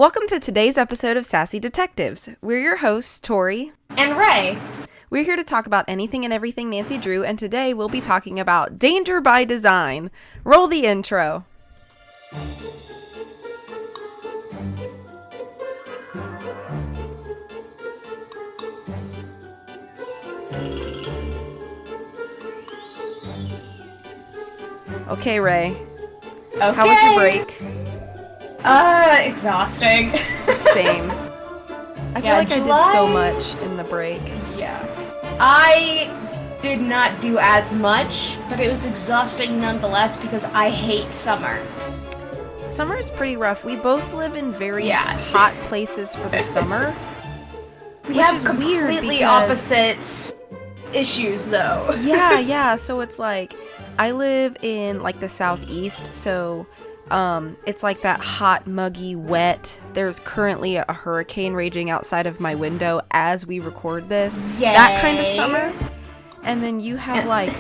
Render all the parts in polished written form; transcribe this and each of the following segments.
Welcome to today's episode of Sassy Detectives. We're your hosts, Tori and Rae. We're here to talk about anything and everything Nancy drew, and today we'll be talking about Danger by Design. Roll the intro. Okay, Rae. Okay. How was your break? Exhausting. Same. I feel like I did so much in the break. Yeah. I did not do as much, but it was exhausting nonetheless because I hate summer. Summer's pretty rough. We both live in very hot places for the summer. We have completely opposite issues, though. Yeah. So it's like, I live in like the southeast, so it's like that hot, muggy, wet. There's currently a hurricane raging outside of my window as we record this. Yay. That kind of summer. And then you have like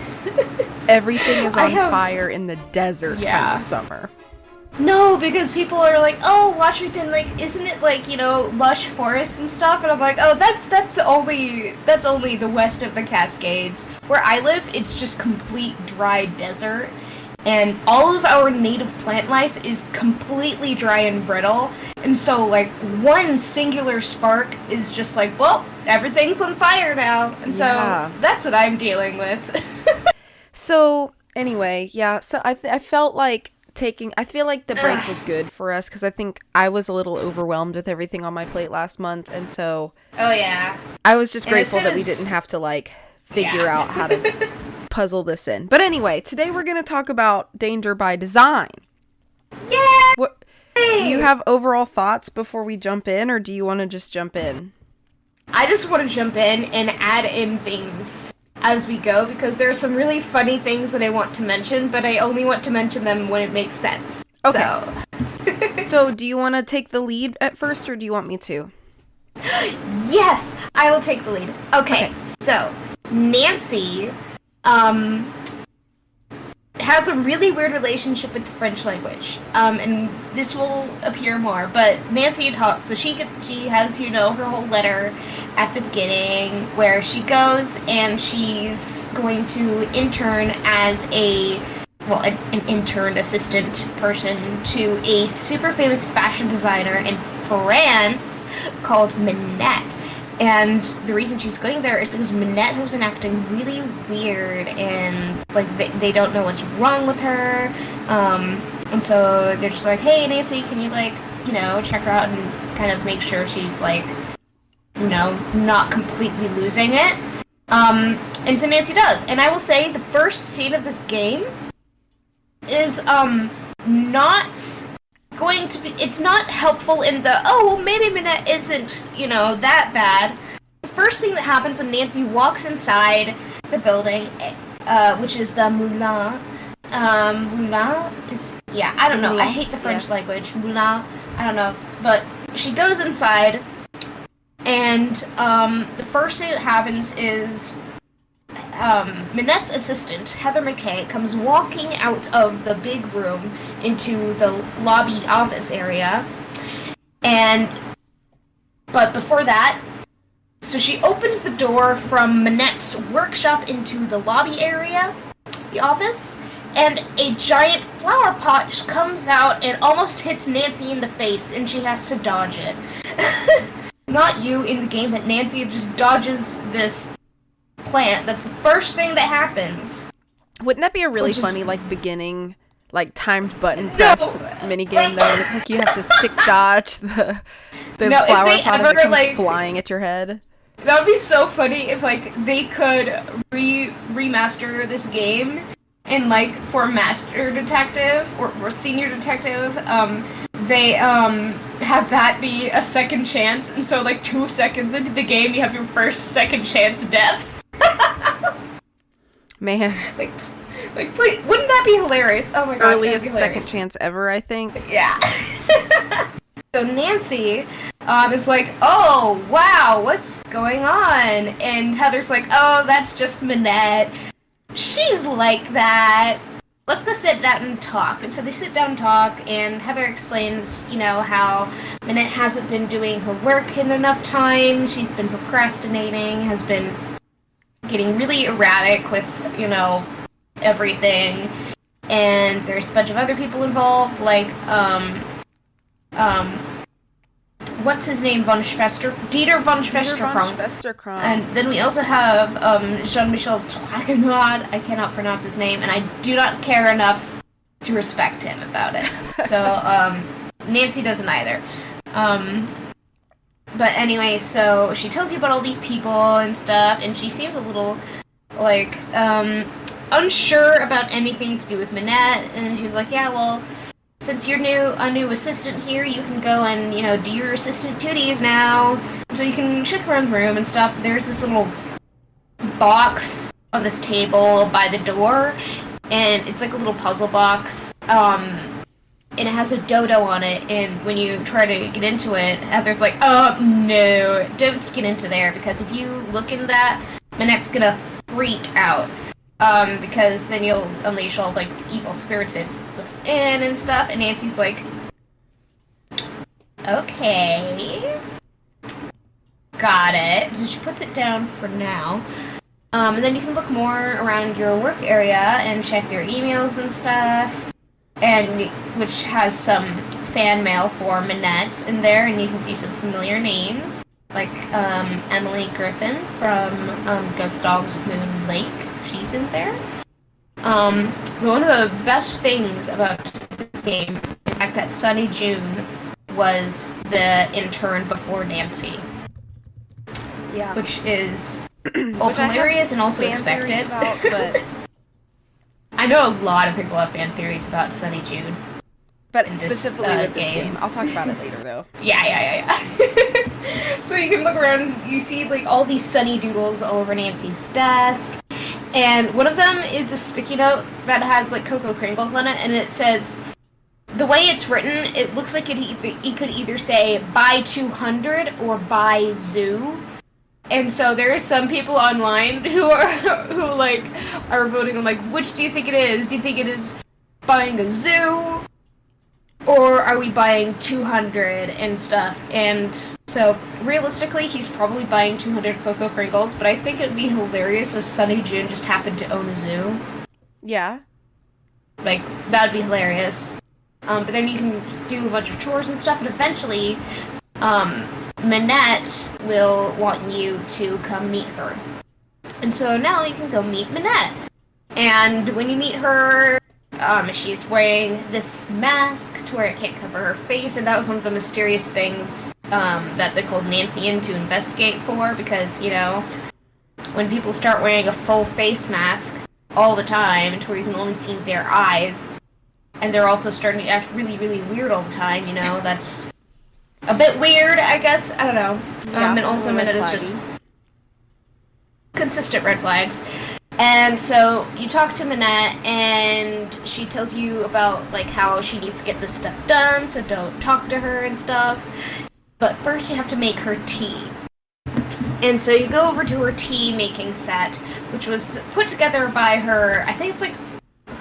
everything is on fire in the desert kind of summer. No, because people are like, oh, Washington, like, isn't it like, lush forests and stuff? And I'm like, oh, that's only the west of the Cascades. Where I live, it's just complete dry desert. And all of our native plant life is completely dry and brittle. And so, like, one singular spark is just like, well, everything's on fire now. And so that's what I'm dealing with. So, anyway, so I felt like I feel like the break was good for us because I think I was a little overwhelmed with everything on my plate last month. And so I was just grateful that we didn't have to, like, figure out how to puzzle this in. But anyway, today we're going to talk about Danger by Design. Yay! Do you have overall thoughts before we jump in, or do you want to just jump in? I just want to jump in and add in things as we go, because there are some really funny things that I want to mention, but I only want to mention them when it makes sense. Okay. So do you want to take the lead at first, or do you want me to? Yes, I will take the lead. Okay. So Nancy has a really weird relationship with the French language, and this will appear more, but Nancy talks, so she has, her whole letter at the beginning where she goes and she's going to intern as an intern assistant person to a super famous fashion designer in France called Minette. And the reason she's going there is because Minette has been acting really weird, and like they don't know what's wrong with her. And so they're just like, hey, Nancy, can you check her out and kind of make sure she's not completely losing it. And so Nancy does. And I will say the first scene of this game is not going to be, it's not helpful in the, maybe Minette isn't, that bad. The first thing that happens when Nancy walks inside the building, which is the Moulin. Moulin is, I don't know. I hate the French language. Moulin, I don't know. But she goes inside, and the first thing that happens is Minette's assistant, Heather McKay, comes walking out of the big room into the lobby office area. But before that, so she opens the door from Minette's workshop into the lobby area, the office, and a giant flower pot just comes out and almost hits Nancy in the face, and she has to dodge it. Not you in the game, but Nancy just dodges this plant. That's the first thing that happens. Wouldn't that be a really funny beginning timed button press minigame though? It's like you have to stick dodge the flower pot as it comes flying at your head. That would be so funny if they could remaster this game and for Master Detective or Senior Detective, they have that be a second chance, and so 2 seconds into the game you have your first second chance death. Man. Please, wouldn't that be hilarious? Oh my god. Earliest second chance ever, I think. Yeah. So Nancy is like, oh, wow, what's going on? And Heather's like, oh, that's just Minette. She's like that. Let's go sit down and talk. And so they sit down and talk, and Heather explains, how Minette hasn't been doing her work in enough time. She's been procrastinating, has been getting really erratic with, everything. And there's a bunch of other people involved, like, what's his name? Dieter von Schwesterkrank. And then we also have Jean-Michel Traquenard. I cannot pronounce his name, and I do not care enough to respect him about it. So Nancy doesn't either. But anyway, so she tells you about all these people and stuff, and she seems a little like unsure about anything to do with Minette, and she's like, yeah, well, since you're a new assistant here, you can go and, do your assistant duties now. So you can check around the room and stuff. There's this little box on this table by the door, and it's like a little puzzle box, and it has a dodo on it, and when you try to get into it, Heather's like, oh, no, don't get into there, because if you look into that, Minette's gonna freak out, because then you'll unleash all, like, evil spirits within and stuff, and Nancy's like, okay, got it. So she puts it down for now, and then you can look more around your work area and check your emails and stuff, and which has some fan mail for Minette in there, and you can see some familiar names, like Emily Griffin from Ghost Dogs of Moon Lake. She's in there. One of the best things about this game is the fact that Sunny June was the intern before Nancy. Yeah. Which is both hilarious and also expected. But I know a lot of people have fan theories about Sunny June. But specifically with this game. I'll talk about it later, though. Yeah. So you can look around, you see, like, all these Sunny Doodles all over Nancy's desk. And one of them is a sticky note that has, like, Cocoa Kringles on it, and it says, the way it's written, it looks like it could either say, buy 200 or buy zoo. And so there are some people online who are voting on, like, which do you think it is? Do you think it is buying a zoo? Or are we buying 200 and stuff? And so, realistically, he's probably buying 200 Cocoa Kringles, but I think it would be hilarious if Sunny June just happened to own a zoo. Yeah. Like, that would be hilarious. But then you can do a bunch of chores and stuff, and eventually, Minette will want you to come meet her. And so now you can go meet Minette. And when you meet her, she's wearing this mask to where it can't cover her face, and that was one of the mysterious things that they called Nancy in to investigate for, because, when people start wearing a full face mask all the time, to where you can only see their eyes, and they're also starting to act really, really weird all the time, that's a bit weird, I guess. I don't know. Yeah, and also Minette is just consistent red flags. And so you talk to Minette, and she tells you about, like, how she needs to get this stuff done, so don't talk to her and stuff. But first you have to make her tea. And so you go over to her tea making set, which was put together by her, I think it's like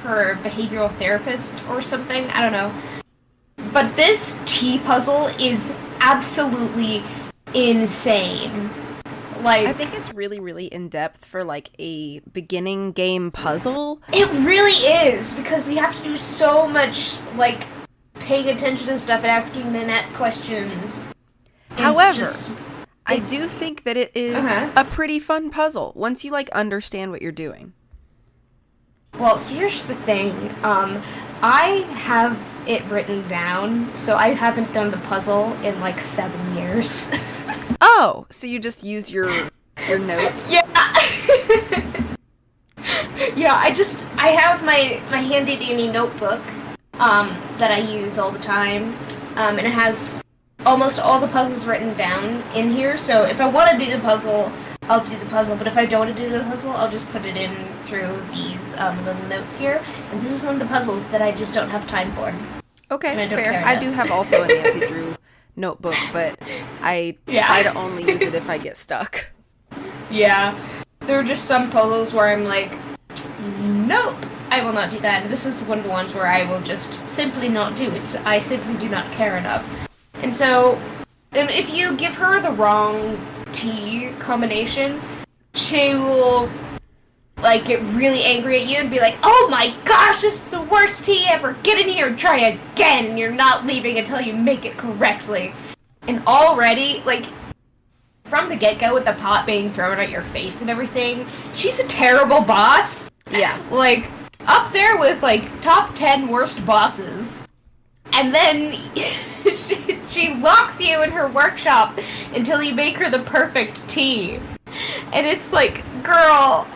her behavioral therapist or something, I don't know. But this tea puzzle is absolutely insane. Like, I think it's really, really in-depth for, like, a beginning game puzzle. It really is, because you have to do so much, like, paying attention to stuff and asking Minette questions. However, I do think that it is a pretty fun puzzle, once you, like, understand what you're doing. Well, here's the thing. I have it written down, so I haven't done the puzzle in, like, 7 years. Oh, so you just use your notes? Yeah. Yeah, I have my handy dandy notebook that I use all the time, and it has almost all the puzzles written down in here. So if I want to do the puzzle, I'll do the puzzle. But if I don't want to do the puzzle, I'll just put it in through these little notes here. And this is one of the puzzles that I just don't have time for. Okay, fair. I do have also a Nancy Drew notebook, but I try to only use it if I get stuck. Yeah. There are just some puzzles where I'm like, nope, I will not do that. And this is one of the ones where I will just simply not do it. I simply do not care enough. And so, if you give her the wrong tea combination, she will like get really angry at you and be like, "Oh my gosh, this is the worst tea ever! Get in here and try again! You're not leaving until you make it correctly." And already, like, from the get-go with the pot being thrown at your face and everything, she's a terrible boss. Yeah. Like, up there with, like, top 10 worst bosses. And then she locks you in her workshop until you make her the perfect tea. And it's like, girl...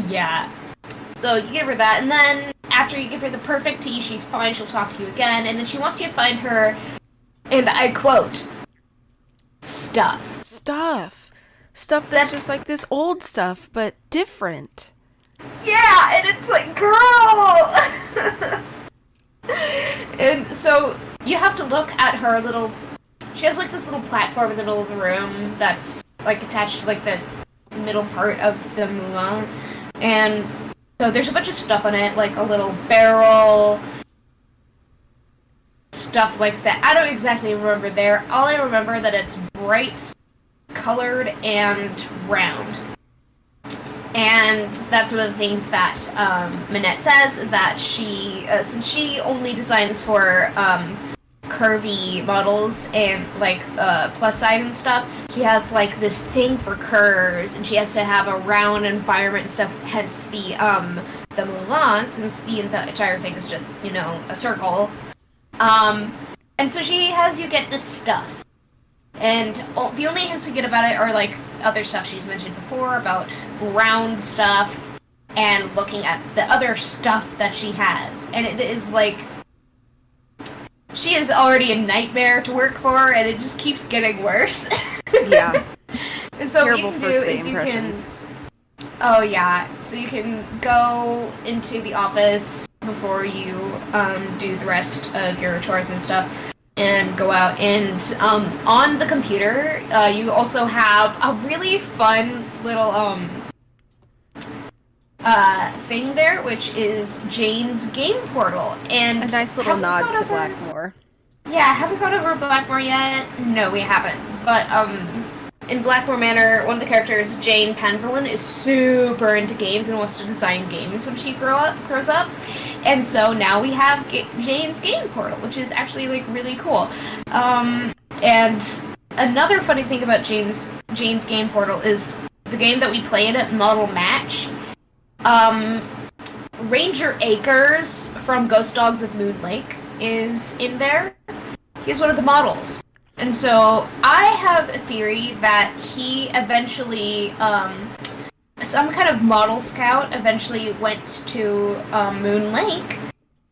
yeah. So you give her that, and then after you give her the perfect tea, she's fine, she'll talk to you again, and then she wants you to find her, and I quote, stuff. Stuff that's just like this old stuff, but different. Yeah, and it's like, girl! And so you have to look at her little... She has like this little platform in the middle of the room that's like attached to like the middle part of the Mulan. And so there's a bunch of stuff on it, like a little barrel, stuff like that. I don't exactly remember there. All I remember that it's bright colored and round. And that's one of the things that Minette says, is that she, since she only designs for curvy models and like plus size and stuff, she has like this thing for curves, and she has to have a round environment and stuff, hence the Mulan, since the entire thing is just, you know, a circle. And so she has you get this stuff. And the only hints we get about it are, like, other stuff she's mentioned before about round stuff and looking at the other stuff that she has. And it is, like, she is already a nightmare to work for, and it just keeps getting worse. Yeah. And so Terrible what you can first do day is impressions. you can... Oh, yeah. So you can go into the office before you do the rest of your chores and stuff, and go out, and on the computer you also have a really fun little thing there, which is Jane's game portal, and A nice little nod to Blackmore. Yeah, have we gone over Blackmore yet? No, we haven't. But in Blackmore Manor, one of the characters, Jane Penvillin, is super into games and wants to design games when she grows up. And so now we have Jane's game portal, which is actually like really cool. And another funny thing about Jane's game portal is the game that we played at Model Match. Ranger Akers from Ghost Dogs of Moon Lake is in there. He's one of the models. And so I have a theory that he eventually, some kind of model scout eventually went to Moon Lake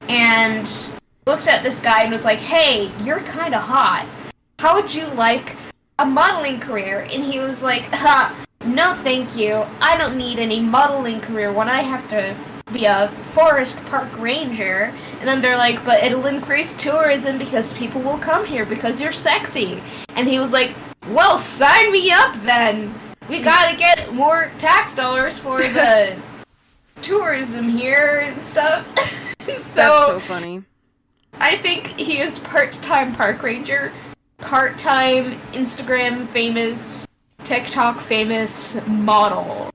and looked at this guy and was like, "Hey, you're kind of hot. How would you like a modeling career?" And he was like, "No thank you. I don't need any modeling career when I have to be a forest park ranger." And then they're like, "But it'll increase tourism because people will come here because you're sexy." And he was like, "Well, sign me up then. We gotta get more tax dollars for the tourism here and stuff." That's so funny. I think he is part-time park ranger, part-time Instagram famous, TikTok famous model.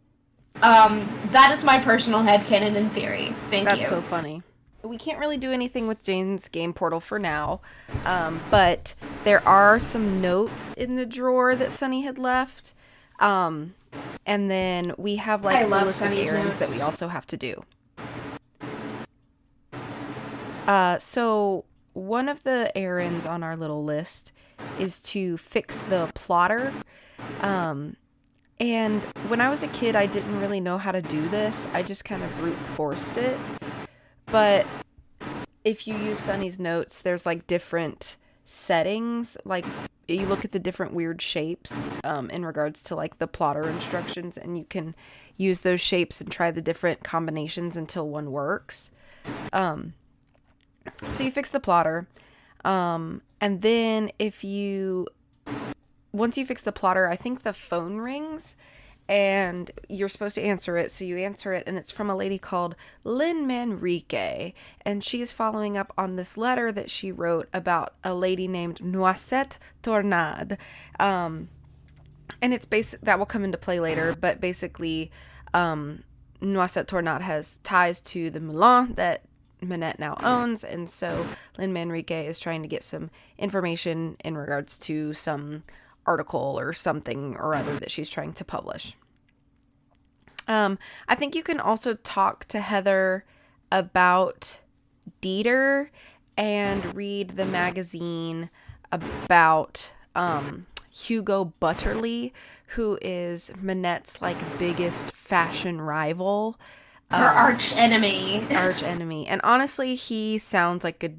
That is my personal headcanon in theory. Thank you. That's so funny. We can't really do anything with Jane's game portal for now, but there are some notes in the drawer that Sunny had left, and then we have like a list of errands that we also have to do. So one of the errands on our little list is to fix the plotter. And when I was a kid, I didn't really know how to do this. I just kind of brute forced it. But if you use Sunny's notes, there's like different settings. Like you look at the different weird shapes in regards to like the plotter instructions, and you can use those shapes and try the different combinations until one works. So you fix the plotter. And then once you fix the plotter, I think the phone rings, and you're supposed to answer it. So you answer it, and it's from a lady called Lynn Manrique, and she's following up on this letter that she wrote about a lady named Noisette Tornade. And it's that will come into play later, but basically, Noisette Tornade has ties to the Moulin that Minette now owns, and so Lynn Manrique is trying to get some information in regards to some article or something or other that she's trying to publish. I think you can also talk to Heather about Dieter and read the magazine about Hugo Butterly, who is Minette's like biggest fashion rival. Her arch enemy. And honestly, he sounds like a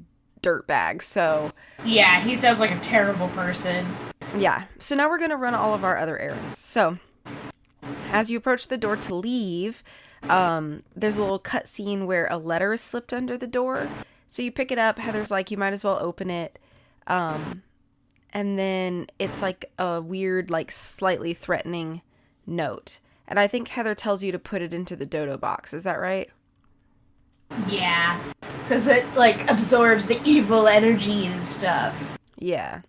dirtbag, so... Yeah, he sounds like a terrible person. Yeah, so now we're going to run all of our other errands. So, as you approach the door to leave, there's a little cut scene where a letter is slipped under the door. So you pick it up, Heather's like, you might as well open it. And then it's like a weird, like slightly threatening note. And I think Heather tells you to put it into the dodo box. Is that right? Yeah. Because it, like, absorbs the evil energy and stuff. Yeah.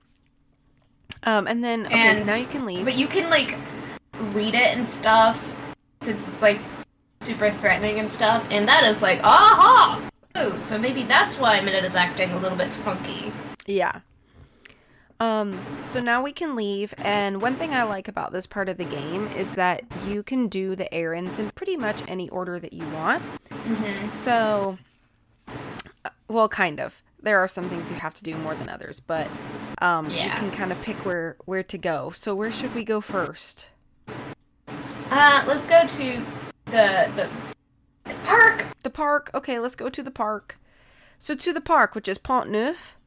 And then, okay, now you can leave. But you can, like, read it and stuff, since it's, like, super threatening and stuff. And that is like, aha! Ooh, so maybe that's why Minette is acting a little bit funky. Yeah. So now we can leave, and one thing I like about this part of the game is that you can do the errands in pretty much any order that you want. Mm-hmm. So, well, kind of. There are some things you have to do more than others, but you can kind of pick where to go. So where should we go first? Let's go to the park. The park. Okay, let's go to the park. So to the park, which is Pont Neuf.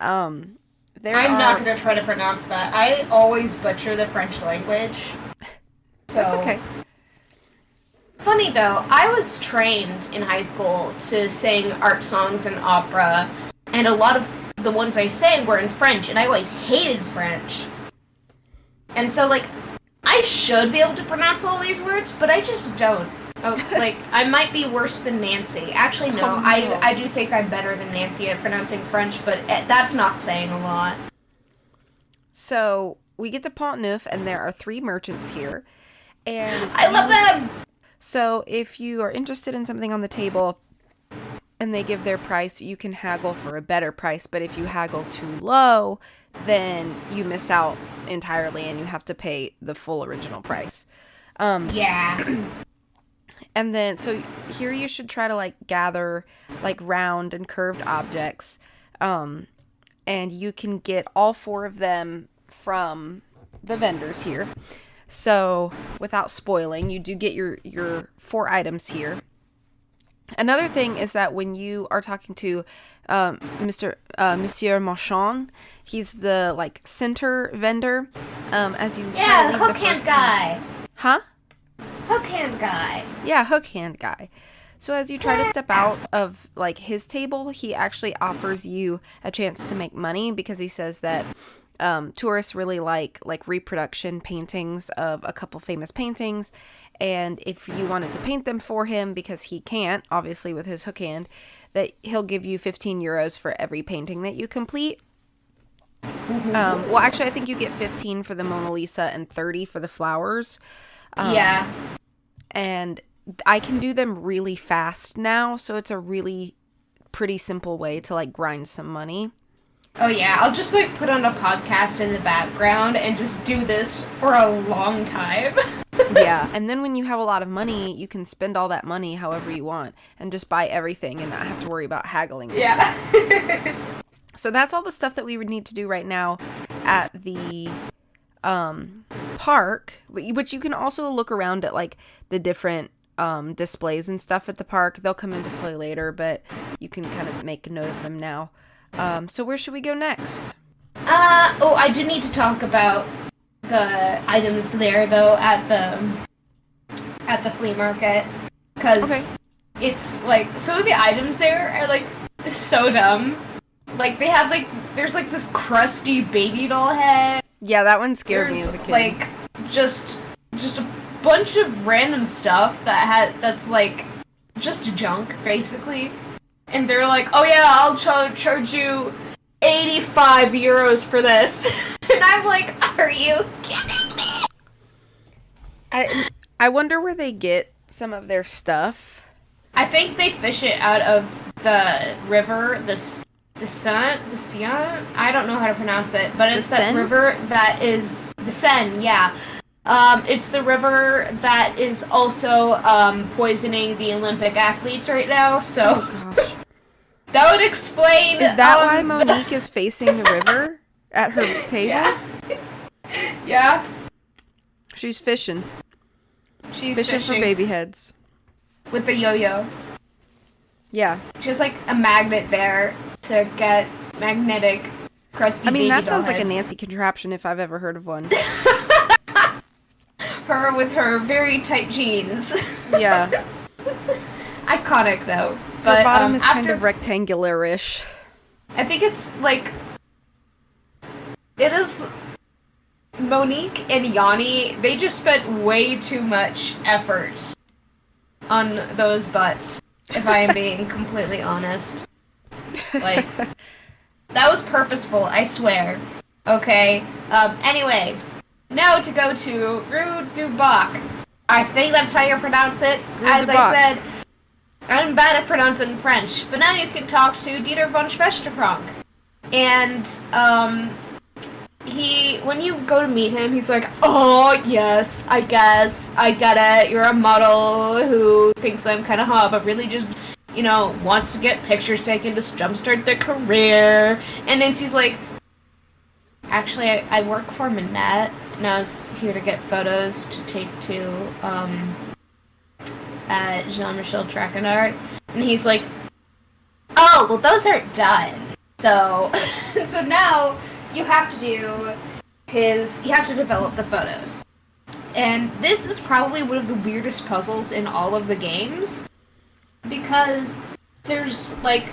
I'm not going to try to pronounce that. I always butcher the French language. So. That's okay. Funny though, I was trained in high school to sing art songs and opera, and a lot of the ones I sang were in French, and I always hated French. And so, like, I should be able to pronounce all these words, but I just don't. Oh, like, I might be worse than Nancy. Actually, no, I do think I'm better than Nancy at pronouncing French, but that's not saying a lot. So, we get to Pont Neuf, and there are 3 merchants here. And I love them! So, if you are interested in something on the table, and they give their price, you can haggle for a better price. But if you haggle too low, then you miss out entirely, and you have to pay the full original price. Yeah. And then, so here you should try to, like, gather, like, round and curved objects. And you can get all 4 of them from the vendors here. So, without spoiling, you do get your 4 items here. Another thing is that when you are talking to Monsieur Marchand, he's the, like, center vendor. As you the hook hand guy. Huh? Hook hand guy. Yeah, hook hand guy. So as you try to step out of, like, his table, he actually offers you a chance to make money because he says that tourists really like reproduction paintings of a couple famous paintings, and if you wanted to paint them for him, because he can't, obviously, with his hook hand, that he'll give you 15 euros for every painting that you complete. Well, actually, I think you get 15 for the Mona Lisa and 30 for the flowers. Yeah. And I can do them really fast now, so it's a really pretty simple way to, like, grind some money. Oh yeah, I'll just, like, put on a podcast in the background and just do this for a long time. Yeah, and then when you have a lot of money, you can spend all that money however you want and just buy everything and not have to worry about haggling. Yeah. So that's all the stuff that we would need to do right now at the park, which you can also look around at, like, the different displays and stuff at the park. They'll come into play later, but you can kind of make a note of them now. So where should we go next? I do need to talk about the items there, though, at the flea market, because it's, like, some of the items there are, like, so dumb. Like, they have, like, there's, like, this crusty baby doll head. Yeah, that one scared me as a kid. Like, just a bunch of random stuff that's like just junk, basically. And they're like, oh yeah, I'll charge you 85 euros for this. And I'm like, are you kidding me? I wonder where they get some of their stuff. I think they fish it out of the river, the Seine? I don't know how to pronounce it, but it's that river that is the Seine, yeah. It's the river that is also poisoning the Olympic athletes right now, so oh, gosh. That would explain. Is that why Monique is facing the river at her table? Yeah. Yeah. She's fishing. She's fishing for baby heads. With a yo-yo. Yeah. Just like a magnet there to get magnetic crusty baby that sounds heads. like a Nancy contraption if I've ever heard of one. Her with her very tight jeans. Yeah. Iconic though. But her bottom is kind of rectangular-ish. I think it's like... It is... Monique and Yanni, they just spent way too much effort on those butts, if I am being completely honest. Like, that was purposeful, I swear. Okay? Anyway, now to go to Rue du Bac. I think that's how you pronounce it. As I said, I'm bad at pronouncing French, but now you can talk to Dieter von Schwesterpronk. And, when you go to meet him, he's like, oh, yes, I guess, I get it, you're a model who thinks I'm kind of hot, but really just, wants to get pictures taken to jumpstart their career. And Nancy's like, actually, I work for Manette, and I was here to get photos to take to, Jean-Michel Traquenard. And he's like, oh, well, those aren't done. So, so now you have to develop the photos. And this is probably one of the weirdest puzzles in all of the games, because there's, like,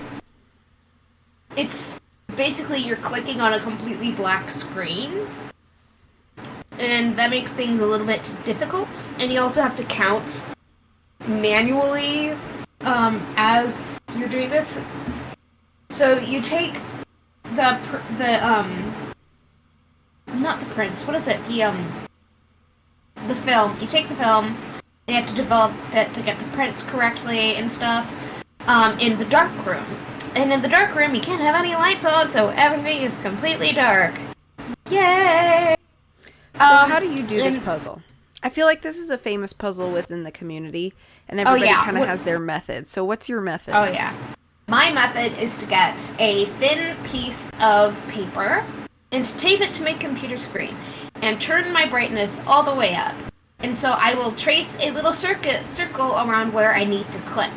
it's basically you're clicking on a completely black screen, and that makes things a little bit difficult, and you also have to count manually as you're doing this. So you take not the prints, what is it? The film. You take the film, and you have to develop it to get the prints correctly and stuff, in the dark room. And in the dark room, you can't have any lights on, so everything is completely dark. Yay! So how do you do this puzzle? I feel like this is a famous puzzle within the community, and everybody kind of has their method. So what's your method? Oh, yeah. My method is to get a thin piece of paper and to tape it to my computer screen and turn my brightness all the way up. And so I will trace a little circle around where I need to click.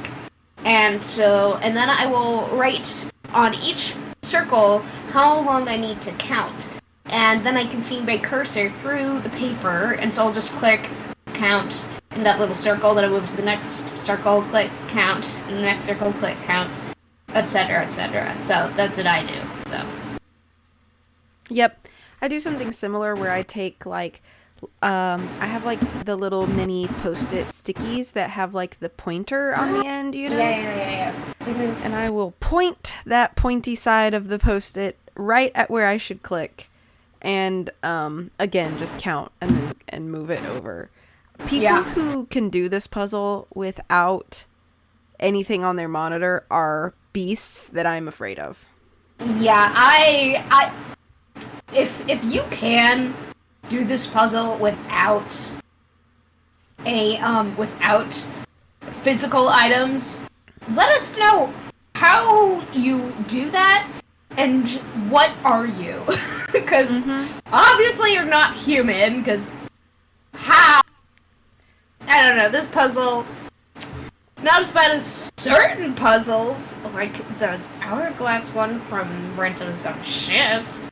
And then I will write on each circle how long I need to count. And then I can see my cursor through the paper, and so I'll just click, count, in that little circle, then I move to the next circle, click, count, and the next circle, click, count, etc., etc. So that's what I do, so. Yep. I do something similar where I take, like, I have, like, the little mini Post-it stickies that have, like, the pointer on the end, Yeah. Mm-hmm. And I will point that pointy side of the Post-it right at where I should click. And, again, just count and move it over. People who can do this puzzle without anything on their monitor are beasts that I'm afraid of. Yeah, if you can do this puzzle without without physical items, let us know how you do that and what are you? Because obviously you're not human, because how? I don't know, this puzzle, it's not as bad as certain puzzles, like the hourglass one from Rent of Some Ships.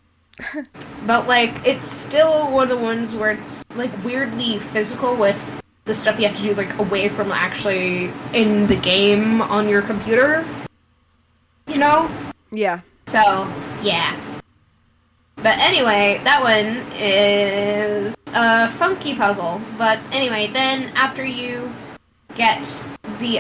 But, like, it's still one of the ones where it's, like, weirdly physical with the stuff you have to do, like, away from actually in the game on your computer. You know? Yeah. So, yeah. But anyway, that one is a funky puzzle. But anyway, then after you get the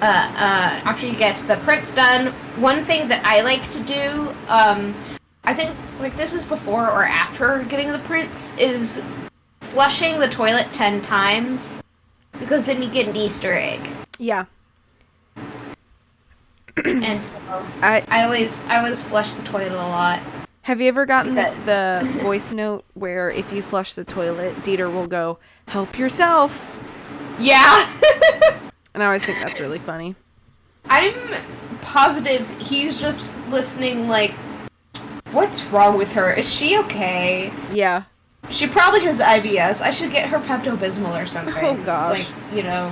after you get the prints done, one thing that I like to do, I think like this is before or after getting the prints, is flushing the toilet 10 times, because then you get an Easter egg. Yeah. And so I always flush the toilet a lot. Have you ever gotten the voice note where if you flush the toilet, Dieter will go, "Help yourself"? Yeah. And I always think that's really funny. I'm positive he's just listening like, what's wrong with her? Is she okay? Yeah. She probably has IBS. I should get her Pepto-Bismol or something. Oh gosh. Like, you know,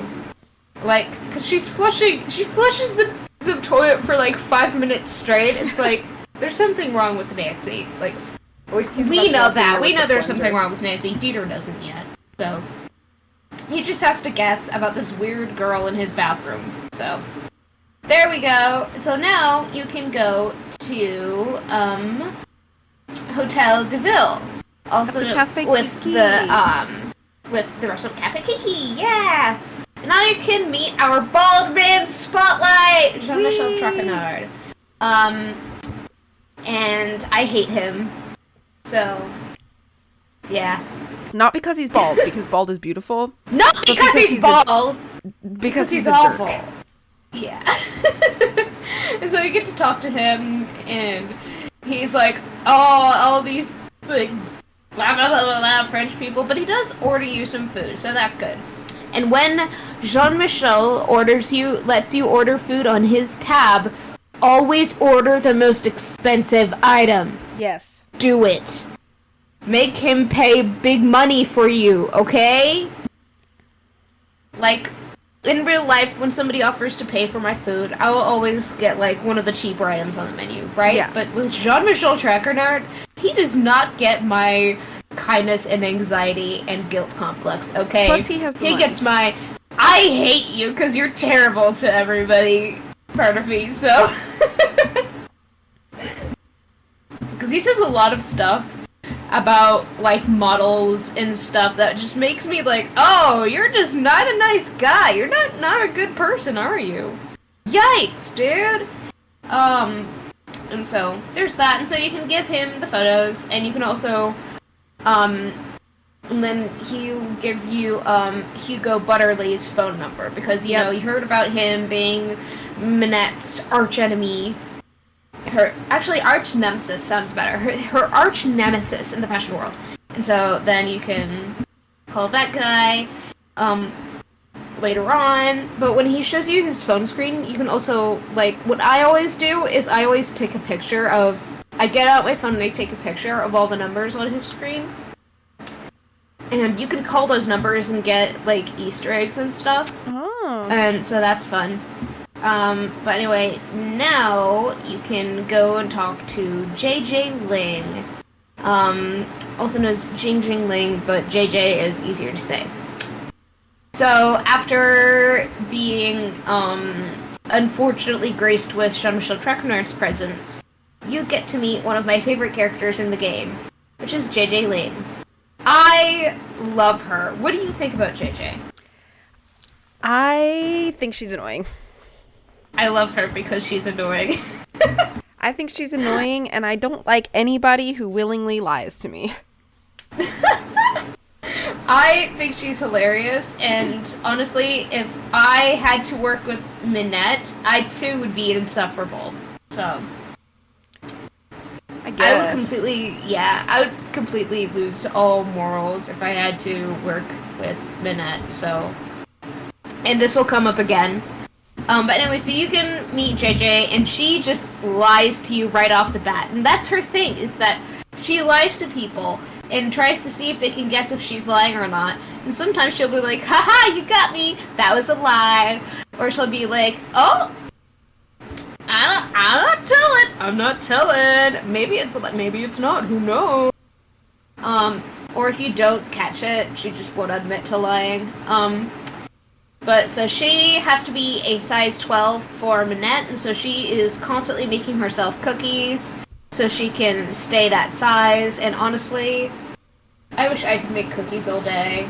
like, because she flushes the toilet for like 5 minutes straight. It's like, there's something wrong with Nancy. Like we know that. We know there's something wrong with Nancy. Dieter doesn't yet. So he just has to guess about this weird girl in his bathroom. So there we go. So now you can go to Hotel de Ville. Also with the restaurant Cafe Kiki. Yeah. And now you can meet our bald man spotlight, Jean-Michel Traquenard. And I hate him. So, yeah. Not because he's bald, because bald is beautiful. Not because he's bald! Because he's awful. Jerk. Yeah. And so you get to talk to him, and he's like, oh, all these, like, blah, blah, blah, blah, blah, French people, but he does order you some food, so that's good. And when Jean-Michel lets you order food on his tab, always order the most expensive item. Yes. Do it. Make him pay big money for you, okay? Like, in real life, when somebody offers to pay for my food, I will always get, like, one of the cheaper items on the menu, right? Yeah. But with Jean-Michel Traquenard, he does not get my kindness and anxiety and guilt complex, okay? Plus he has the money. Gets my, I hate you because you're terrible to everybody part of me, so... Because he says a lot of stuff about, like, models and stuff that just makes me like, oh, you're just not a nice guy. You're not a good person, are you? Yikes, dude! And so, there's that. And so you can give him the photos, and you can also, and then he'll give you, Hugo Butterly's phone number, because, you know, you heard about him being Minette's archenemy. Her arch nemesis sounds better. Her arch nemesis in the fashion world. And so then you can call that guy later on. But when he shows you his phone screen, you can also, like, what I always do is I always take a picture of, I get out my phone and I take a picture of all the numbers on his screen. And you can call those numbers and get, like, Easter eggs and stuff. Oh. And so that's fun. But anyway, now you can go and talk to JJ Ling. Also known as Jing Jing Ling, but JJ is easier to say. So, after being, unfortunately graced with Jean-Michel Traquenard's presence, you get to meet one of my favorite characters in the game, which is JJ Ling. I love her. What do you think about JJ? I think she's annoying. I love her because she's annoying. I think she's annoying, and I don't like anybody who willingly lies to me. I think she's hilarious, and honestly, if I had to work with Minette, I too would be insufferable. So, I would completely lose all morals if I had to work with Minette, so. And this will come up again. But anyway, so you can meet JJ, and she just lies to you right off the bat. And that's her thing, is that she lies to people and tries to see if they can guess if she's lying or not. And sometimes she'll be like, haha, you got me, that was a lie. Or she'll be like, oh, I'm not telling. Maybe it's not, who knows? Or if you don't catch it, she just won't admit to lying. But so she has to be a size 12 for Minette, and so she is constantly making herself cookies so she can stay that size. And honestly, I wish I could make cookies all day.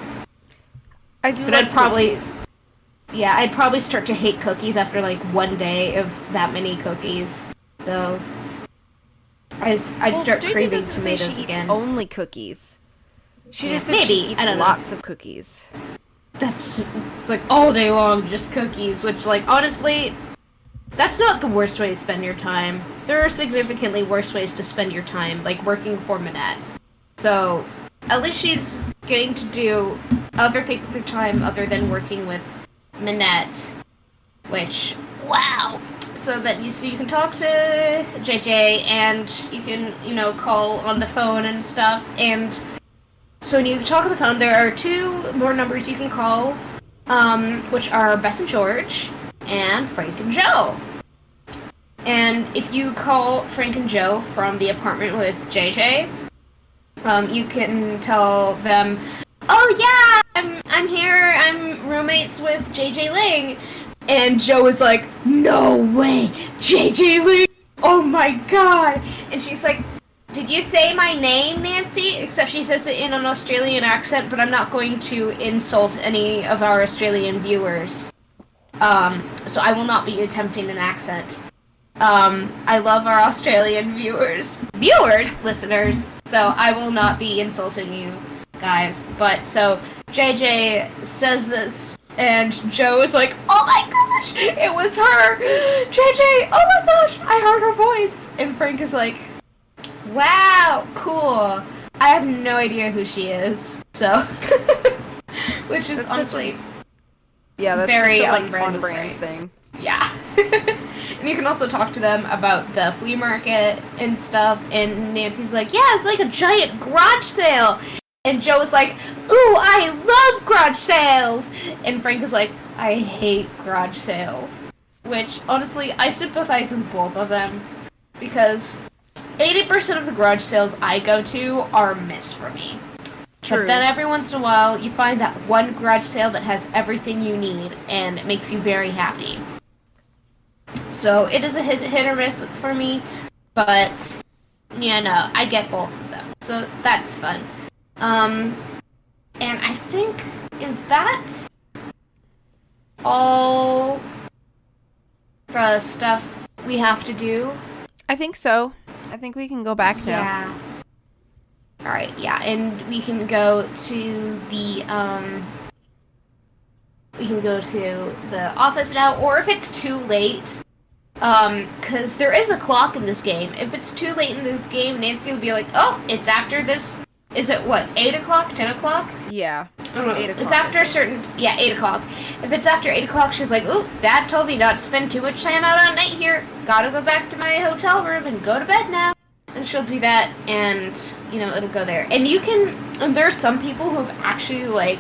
I do, but I'd probably start to hate cookies after like one day of that many cookies. So I'd start craving tomatoes again. Eats only cookies. She just said maybe she eats lots of cookies. It's like all day long, just cookies. Which, like, honestly, that's not the worst way to spend your time. There are significantly worse ways to spend your time, like working for Minette. So at least she's getting to do other things with her time other than working with Minette. Which, wow! So that you can talk to JJ and you can, call on the phone and stuff. And so when you talk on the phone, there are 2 more numbers you can call, which are Bess and George and Frank and Joe. And if you call Frank and Joe from the apartment with JJ, you can tell them, "Oh yeah, I'm here. I'm roommates with JJ Ling." And Joe is like, "No way, JJ Ling! Oh my god!" And she's like, "Did you say my name, Nancy?" Except she says it in an Australian accent, but I'm not going to insult any of our Australian viewers. So I will not be attempting an accent. I love our Australian listeners, so I will not be insulting you guys. But so JJ says this, and Joe is like, "Oh my gosh, it was her! JJ, oh my gosh, I heard her voice!" And Frank is like, "Wow, cool. I have no idea who she is." So, which is honestly, that's very such a, on-brand thing. Yeah. And you can also talk to them about the flea market and stuff. And Nancy's like, "Yeah, it's like a giant garage sale." And Joe is like, "Ooh, I love garage sales." And Frank is like, "I hate garage sales." Which, honestly, I sympathize with both of them. Because 80% of the garage sales I go to are a miss for me. True. But then every once in a while, you find that one garage sale that has everything you need, and it makes you very happy. So it is a hit or miss for me, but, I get both of them. So that's fun. And I think, is that all the stuff we have to do? I think so. I think we can go back now. Yeah. Alright, yeah, and we can go to the office now, or if it's too late, because there is a clock in this game. If it's too late in this game, Nancy will be like, "Oh, it's after this." Is it what, 8 o'clock, 10 o'clock? Yeah. 8 o'clock. It's after a certain, 8 o'clock. If it's after 8 o'clock, she's like, "Ooh, Dad told me not to spend too much time out on night here. Gotta go back to my hotel room and go to bed now." And she'll do that, and, it'll go there. And there are some people who have actually, like,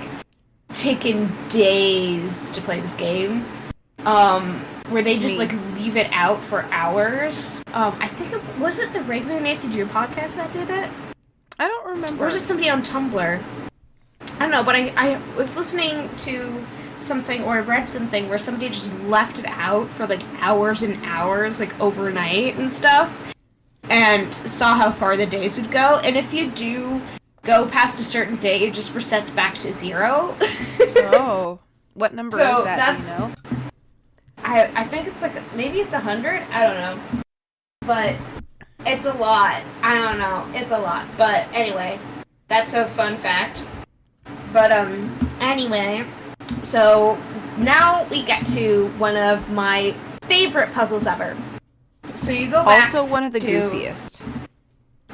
taken days to play this game. Where they just, like, leave it out for hours. I think was it the regular Nancy Drew podcast that did it? I don't remember. Or was it somebody on Tumblr? I don't know, but I was listening to something, or I read something where somebody just left it out for, like, hours and hours, like, overnight and stuff, and saw how far the days would go. And if you do go past a certain day, it just resets back to 0. Oh. What number is that, do you know? I think it's like, maybe it's 100? I don't know. But it's a lot. I don't know. It's a lot. But anyway, that's a fun fact. But, anyway, so now we get to one of my favorite puzzles ever. So you go back also one of the goofiest.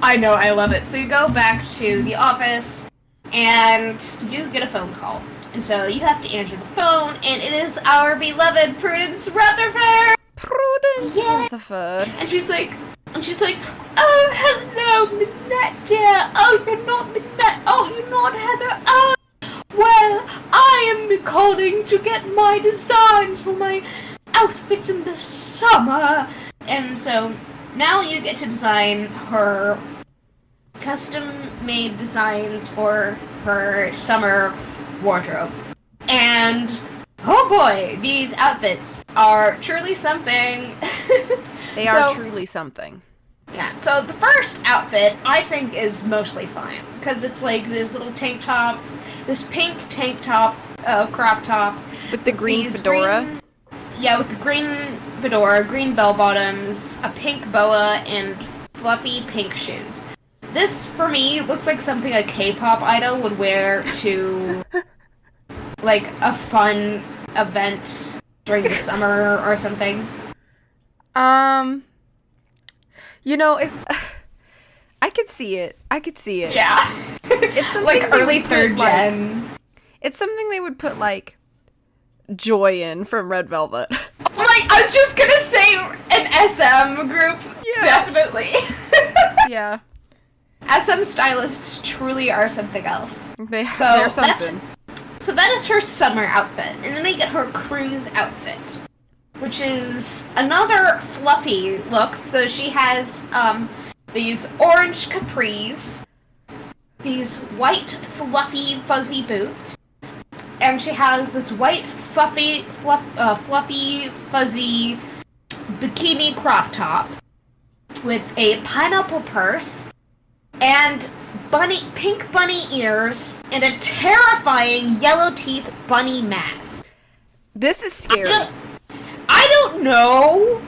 I know, I love it. So you go back to the office, and you get a phone call. And so you have to answer the phone, and it is our beloved Prudence Rutherford! Prudence Rutherford. And she's like, "Oh, hello, Minette dear. Oh, you're not Minette. Oh, you're not Heather. Oh, well, I am calling to get my designs for my outfits in the summer." And so now you get to design her custom-made designs for her summer wardrobe. And oh boy, these outfits are truly something. They are truly something. Yeah, so the first outfit, I think, is mostly fine. Because it's like this little tank top, this pink tank top, crop top. With the green fedora? With the green fedora, green bell bottoms, a pink boa, and fluffy pink shoes. This, for me, looks like something a K-pop idol would wear to, like, a fun event during the summer or something. You know, I could see it. Yeah. It's something like early third gen. It's something they would put, like, Joy in from Red Velvet. Like, I'm just gonna say an SM group. Yeah. Definitely. Yeah. SM stylists truly are something else. They're something. So that is her summer outfit. And then they get her cruise outfit, which is another fluffy look. So she has these orange capris, these white fluffy fuzzy boots, and she has this white fluffy fuzzy bikini crop top with a pineapple purse and pink bunny ears and a terrifying yellow teeth bunny mask. This is scary. I don't know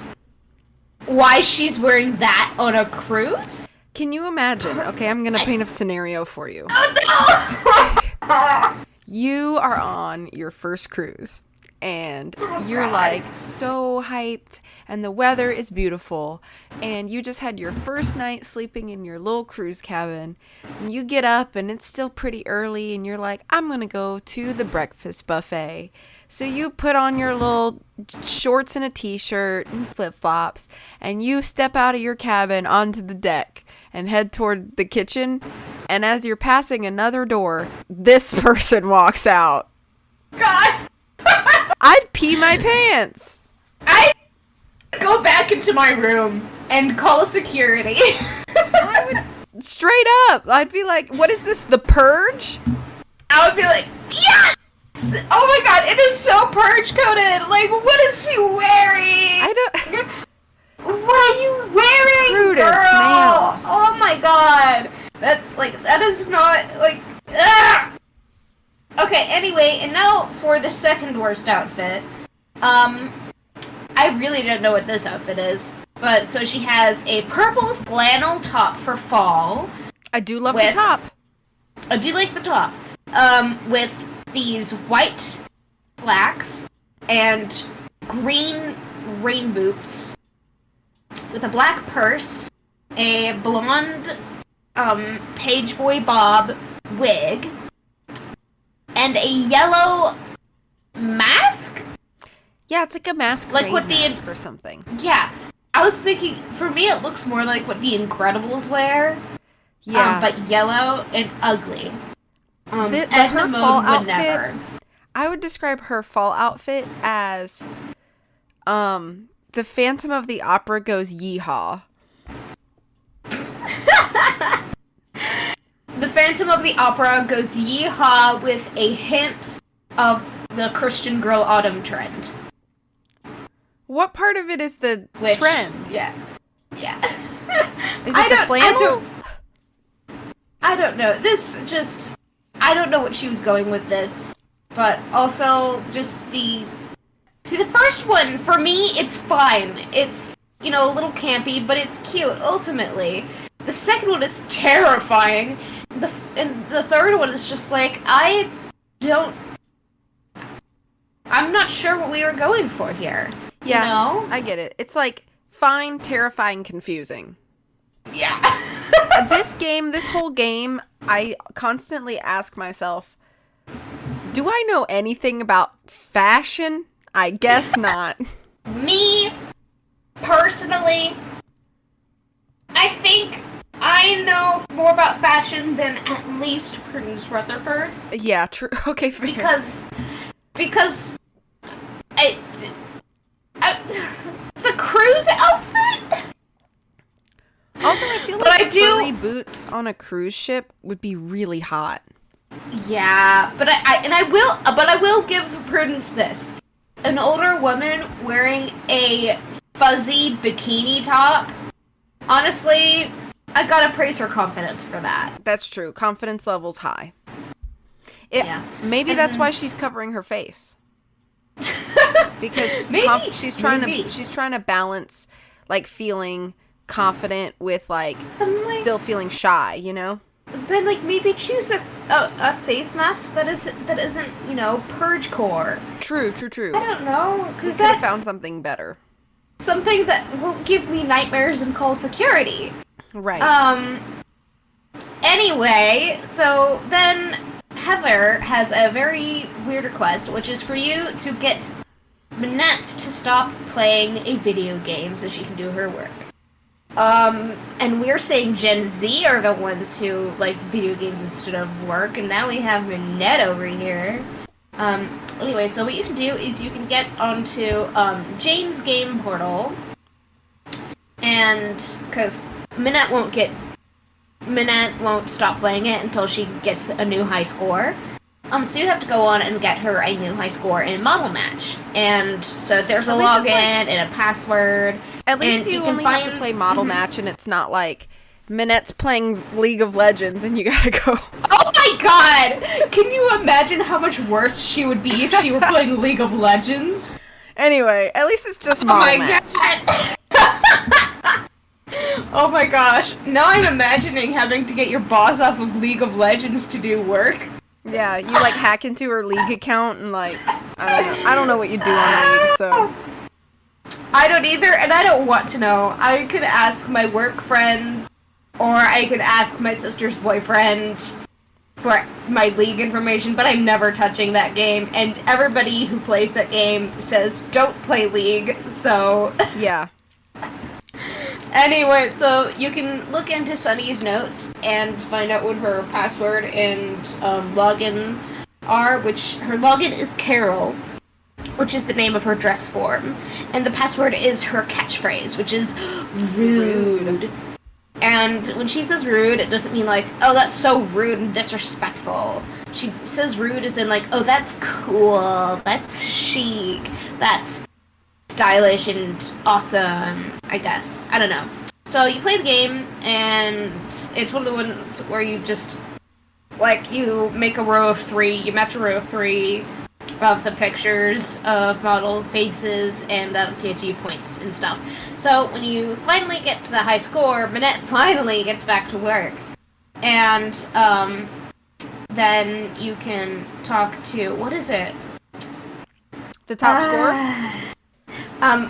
why she's wearing that on a cruise. Can you imagine? Okay, I'm gonna paint a scenario for you. Oh no! You are on your first cruise, and you're like so hyped, and the weather is beautiful, and you just had your first night sleeping in your little cruise cabin, and you get up, and it's still pretty early, and you're like, I'm gonna go to the breakfast buffet. So you put on your little shorts and a t-shirt and flip-flops, and you step out of your cabin onto the deck and head toward the kitchen, and as you're passing another door, this person walks out. God! I'd pee my pants. I'd go back into my room and call security. I would, straight up, I'd be like, what is this, The Purge? I would be like, yes! Oh my god, it is so purge coded! Like, what is she wearing? I don't... What are you wearing, Prudence, girl? ma'am. Oh my god. That's like, that is not, like, ah! Okay, anyway, and now for the second worst outfit. I really don't know what this outfit is. But, so she has a purple flannel top for fall. I do love the top. I do like the top. With these white slacks and green rain boots with a black purse, a blonde page boy bob wig, and a yellow mask? Yeah, it's like a masquerade mask or something. Yeah. I was thinking, for me it looks more like what the Incredibles wear. Yeah. But yellow and ugly. And her fall outfit, never. I would describe her fall outfit as the Phantom of the Opera goes yeehaw. The Phantom of the Opera goes yeehaw with a hint of the Christian Girl Autumn trend. What part of it is the trend? Yeah. Yeah. Is it the flannel? I don't know. I don't know what she was going with this. But also, just the... See, the first one, for me, it's fine. It's, a little campy, but it's cute, ultimately. The second one is terrifying. And the third one is just like, I'm not sure what we were going for here. Yeah, I get it. It's like, fine, terrifying, confusing. Yeah. This whole game, I constantly ask myself, do I know anything about fashion? I guess not. Me, personally, I think I know more about fashion than at least Prudence Rutherford. Yeah, true. Okay, fair. Because the cruise outfit? Also, I feel like furry boots on a cruise ship would be really hot. Yeah, but I will give Prudence this. An older woman wearing a fuzzy bikini top honestly, I gotta praise her confidence for that. That's true. Confidence level's high. Yeah. Maybe that's why she's covering her face. Because she's trying to balance like feeling confident with like still feeling shy, you know? Then like maybe choose a face mask that isn't, you know, purge core. True. I don't know, because that found something better. Something that won't give me nightmares and call security. Right. Anyway, so then Heather has a very weird request, which is for you to get Minette to stop playing a video game so she can do her work. And we're saying Gen Z are the ones who like video games instead of work, and now we have Minette over here. Anyway, so what you can do is you can get onto, Jane's game portal, and, because Minette won't stop playing it until she gets a new high score. So you have to go on and get her a new high score in Model Match. And so there's a login and a password. At least you only have to play Model Match, and it's not like Minette's playing League of Legends and you gotta go. Oh my god! Can you imagine how much worse she would be if she were playing League of Legends? Anyway, at least it's just Model Match. God. Oh my gosh. Now I'm imagining having to get your boss off of League of Legends to do work. Yeah, you like hack into her League account and like, I don't know what you do on League, so. I don't either, and I don't want to know. I could ask my work friends, or I could ask my sister's boyfriend for my League information, but I'm never touching that game, and everybody who plays that game says don't play League, so... Yeah. Anyway, so you can look into Sunny's notes and find out what her password and login are, which her login is Carol, which is the name of her dress form, and the password is her catchphrase, which is rude. And when she says rude, it doesn't mean like, oh, that's so rude and disrespectful. She says rude as in like, oh, that's cool, that's chic, that's stylish and awesome, I guess. I don't know. So you play the game, and it's one of the ones where you just, like, you make a row of 3, you match a row of 3 of the pictures of model faces, and that'll get you points and stuff. So when you finally get to the high score, Minette finally gets back to work. And, then you can talk to, what is it? The top score?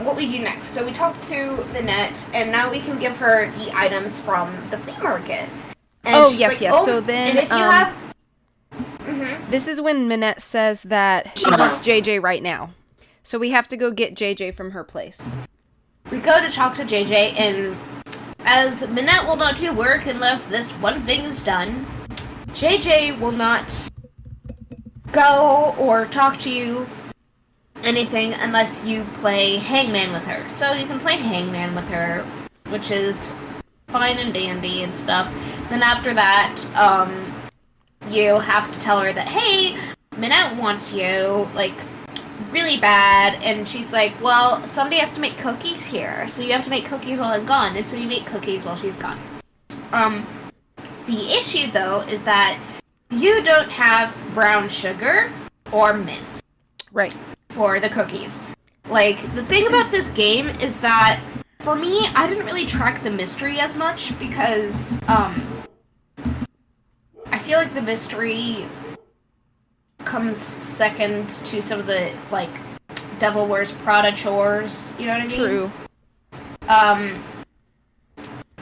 What we do next. So we talk to Minette, and now we can give her the items from the flea market. And yes. Oh, so then, and if you have... This is when Minette says that she wants JJ right now. So we have to go get JJ from her place. We go to talk to JJ, and as Minette will not do work unless this one thing is done, JJ will not go or talk to you anything unless you play Hangman with her. So you can play Hangman with her, which is fine and dandy and stuff. Then after that, you have to tell her that, hey, Minette wants you, like, really bad, and she's like, well, somebody has to make cookies here, so you have to make cookies while I'm gone, and so you make cookies while she's gone. The issue, though, is that you don't have brown sugar or mint. Right. For the cookies. Like, the thing about this game is that, for me, I didn't really track the mystery as much, because, I feel like the mystery comes second to some of the, like, Devil Wears Prada chores, you know what I mean? True.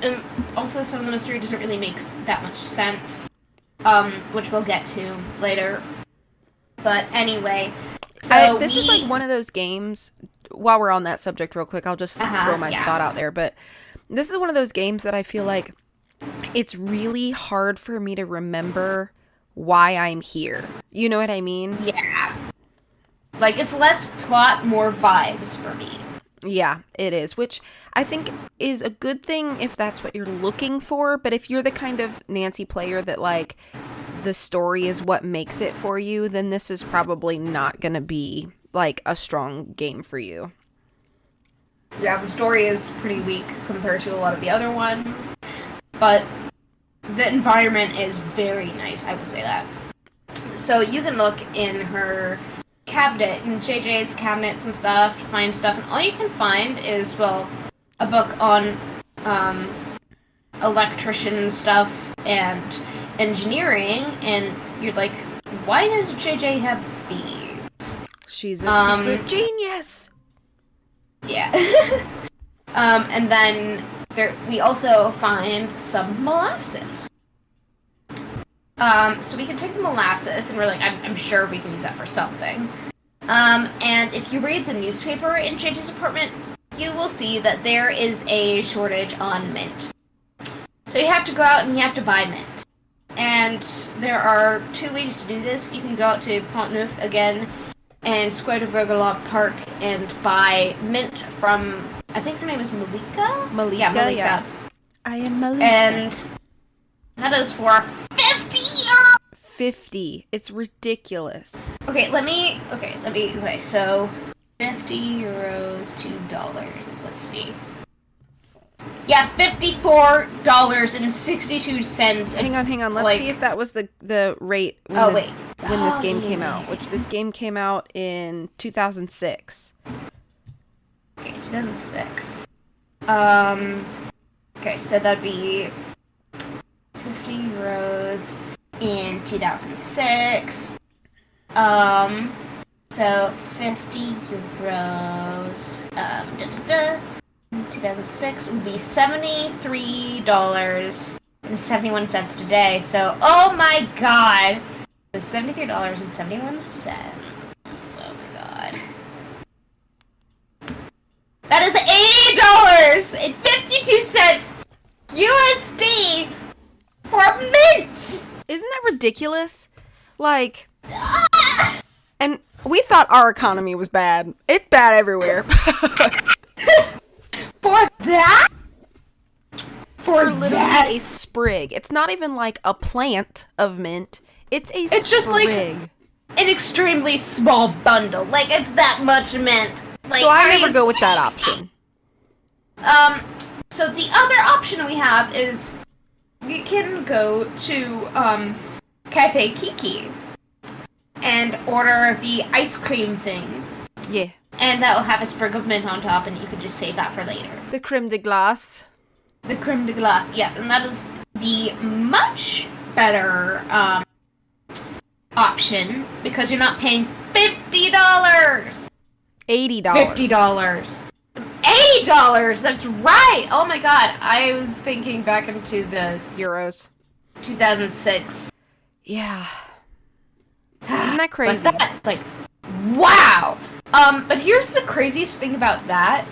And also some of the mystery doesn't really make that much sense, which we'll get to later. But anyway, so this is like one of those games, while we're on that subject real quick, I'll just throw my thought out there, but this is one of those games that I feel like it's really hard for me to remember why I'm here. You know what I mean? Yeah. Like, it's less plot, more vibes for me. Yeah, it is, which I think is a good thing if that's what you're looking for, but if you're the kind of Nancy player that, like, the story is what makes it for you, then this is probably not gonna be, like, a strong game for you. Yeah, the story is pretty weak compared to a lot of the other ones, but the environment is very nice, I will say that. So you can look in her cabinet, in JJ's cabinets and stuff, to find stuff, and all you can find is, well, a book on electrician stuff and engineering, and you're like, why does JJ have these? She's a secret genius! Yeah. And then we also find some molasses. So we can take the molasses, and we're like, I'm sure we can use that for something. And if you read the newspaper in JJ's apartment, you will see that there is a shortage on mint. So you have to go out and you have to buy mint. And there are 2 ways to do this. You can go out to Pont Neuf again and Square de Vergeland Park and buy mint from, I think her name is Malika? Malika, yeah. I am Malika. And that is for 50 euros! 50. It's ridiculous. Okay, so 50 euros to dollars. Let's see. Yeah, $54.62. Hang on. Let's see if that was the rate when this game came out. Which this game came out in 2006. Okay, 2006. Okay, so that'd be 50 euros in 2006. So 50 euros. 2006 would be $73.71 today. So, oh my god, so $73.71. Oh my god, that is $80.52 USD for a mint. Isn't that ridiculous? Like, and we thought our economy was bad. It's bad everywhere. For that? For literally that? a sprig. It's not even like a plant of mint. It's a sprig. It's just like an extremely small bundle. Like, it's that much mint. Like, so I never go with that option. So the other option we have is we can go to Cafe Kiki and order the ice cream thing. Yeah. And that will have a sprig of mint on top, and you can just save that for later. The creme de glace. The creme de glace, yes, and that is the much better option because you're not paying $50. $80. $50. $80! That's right! Oh my god, I was thinking back into the Euros. 2006. Yeah. Isn't that crazy? Like, wow! But here's the craziest thing about that,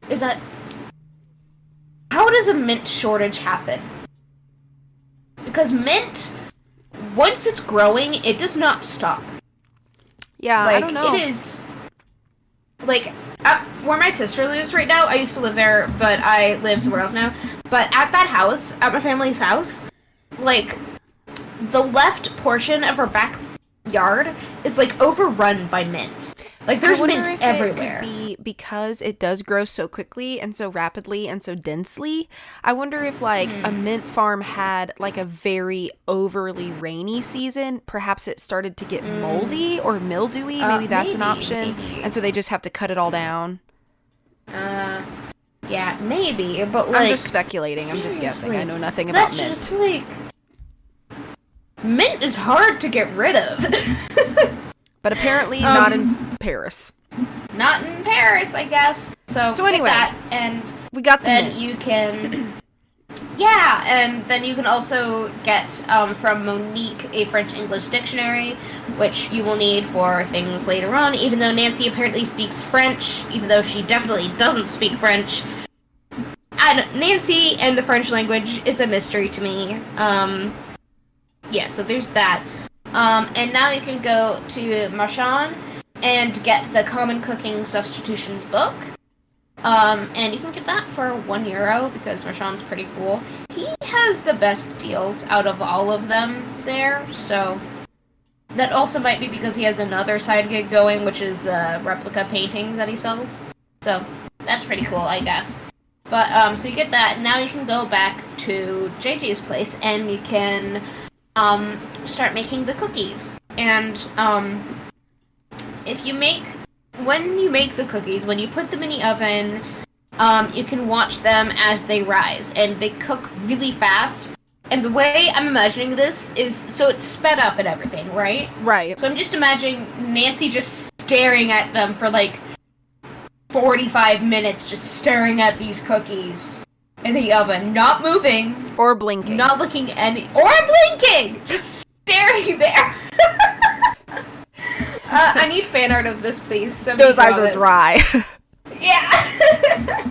is that how does a mint shortage happen? Because mint, once it's growing, it does not stop. Yeah, like, I don't know. It is, like, where my sister lives right now, I used to live there, but I live somewhere else now, but at that house, at my family's house, like, the left portion of her backyard is, like, overrun by mint. Like, there's mint everywhere. It could be because it does grow so quickly and so rapidly and so densely. I wonder if, like, a mint farm had, like, a very overly rainy season. Perhaps it started to get moldy or mildewy. Maybe that's an option. Maybe. And so they just have to cut it all down. Yeah, maybe, but, like... I'm just speculating. I'm just guessing. I know nothing about mint. Just, like... Mint is hard to get rid of. But apparently not in Paris. Not in Paris, I guess. So anyway, that, and we got the then you can, yeah, and then you can also get from Monique a French-English dictionary, which you will need for things later on. Even though Nancy apparently speaks French, even though she definitely doesn't speak French, Nancy and the French language is a mystery to me. Yeah, so there's that. And now you can go to Marchand and get the Common Cooking Substitutions book. And you can get that for €1 because Marchand's pretty cool. He has the best deals out of all of them there, so that also might be because he has another side gig going, which is the replica paintings that he sells. So that's pretty cool, I guess. But, so you get that, and now you can go back to JJ's place, and you can, start making the cookies. And, when you make the cookies, when you put them in the oven, you can watch them as they rise, and they cook really fast. And the way I'm imagining this is, so it's sped up and everything, right? Right. So I'm just imagining Nancy just staring at them for, like, 45 minutes, just staring at these cookies in the oven, not moving. Or blinking. Not looking or blinking! Just staring there. I need fan art of this, please. Those eyes are dry. Yeah.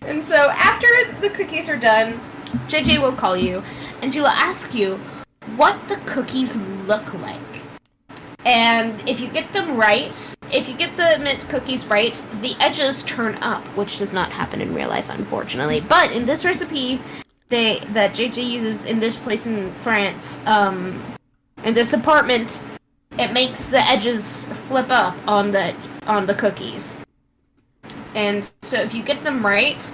And so after the cookies are done, JJ will call you, and she will ask you what the cookies look like. And if you get them right, if you get the mint cookies right, the edges turn up, which does not happen in real life, unfortunately. But in this recipe that JJ uses in this place in France, in this apartment, it makes the edges flip up on the cookies. And so if you get them right,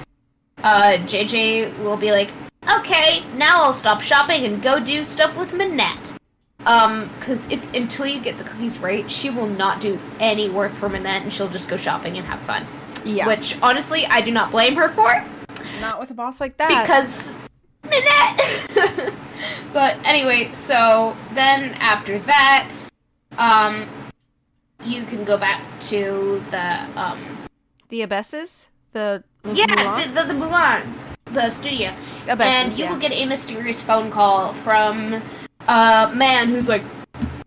JJ will be like, okay, now I'll stop shopping and go do stuff with Minette. Because until you get the cookies right, she will not do any work for Minette, and she'll just go shopping and have fun. Yeah. Which, honestly, I do not blame her for. Not with a boss like that. Because Minette! But anyway, so then after that, you can go back to the Abysses? The Mulan, the studio. Abysses, and you will get a mysterious phone call from a man who's like,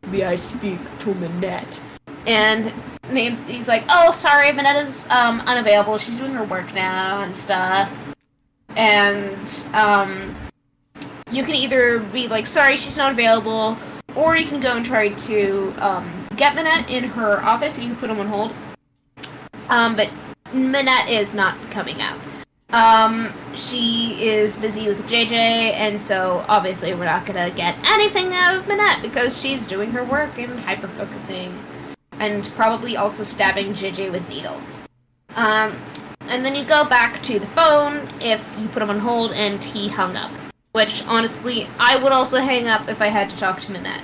may I speak to Minette? And Nancy's like, oh, sorry, Minette is unavailable. She's doing her work now and stuff. And you can either be like, sorry, she's not available, or you can go and try to get Minette in her office, and you can put them on hold. But Minette is not coming out. She is busy with JJ, and so obviously we're not gonna get anything out of Minette because she's doing her work and hyper-focusing, and probably also stabbing JJ with needles. And then you go back to the phone if you put him on hold and he hung up. Which, honestly, I would also hang up if I had to talk to Minette.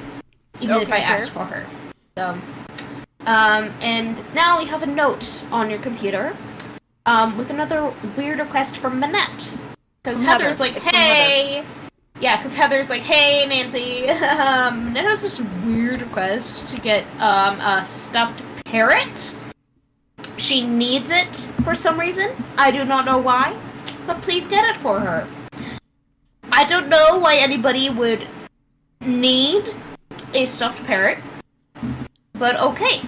Even if I asked for her. So, and now we have a note on your computer with another weird request from Minette. Because Heather's like, hey... Yeah, because Heather's like, hey, Nancy, Minette has this weird request to get a stuffed parrot. She needs it for some reason. I do not know why, but please get it for her. I don't know why anybody would need a stuffed parrot, but okay.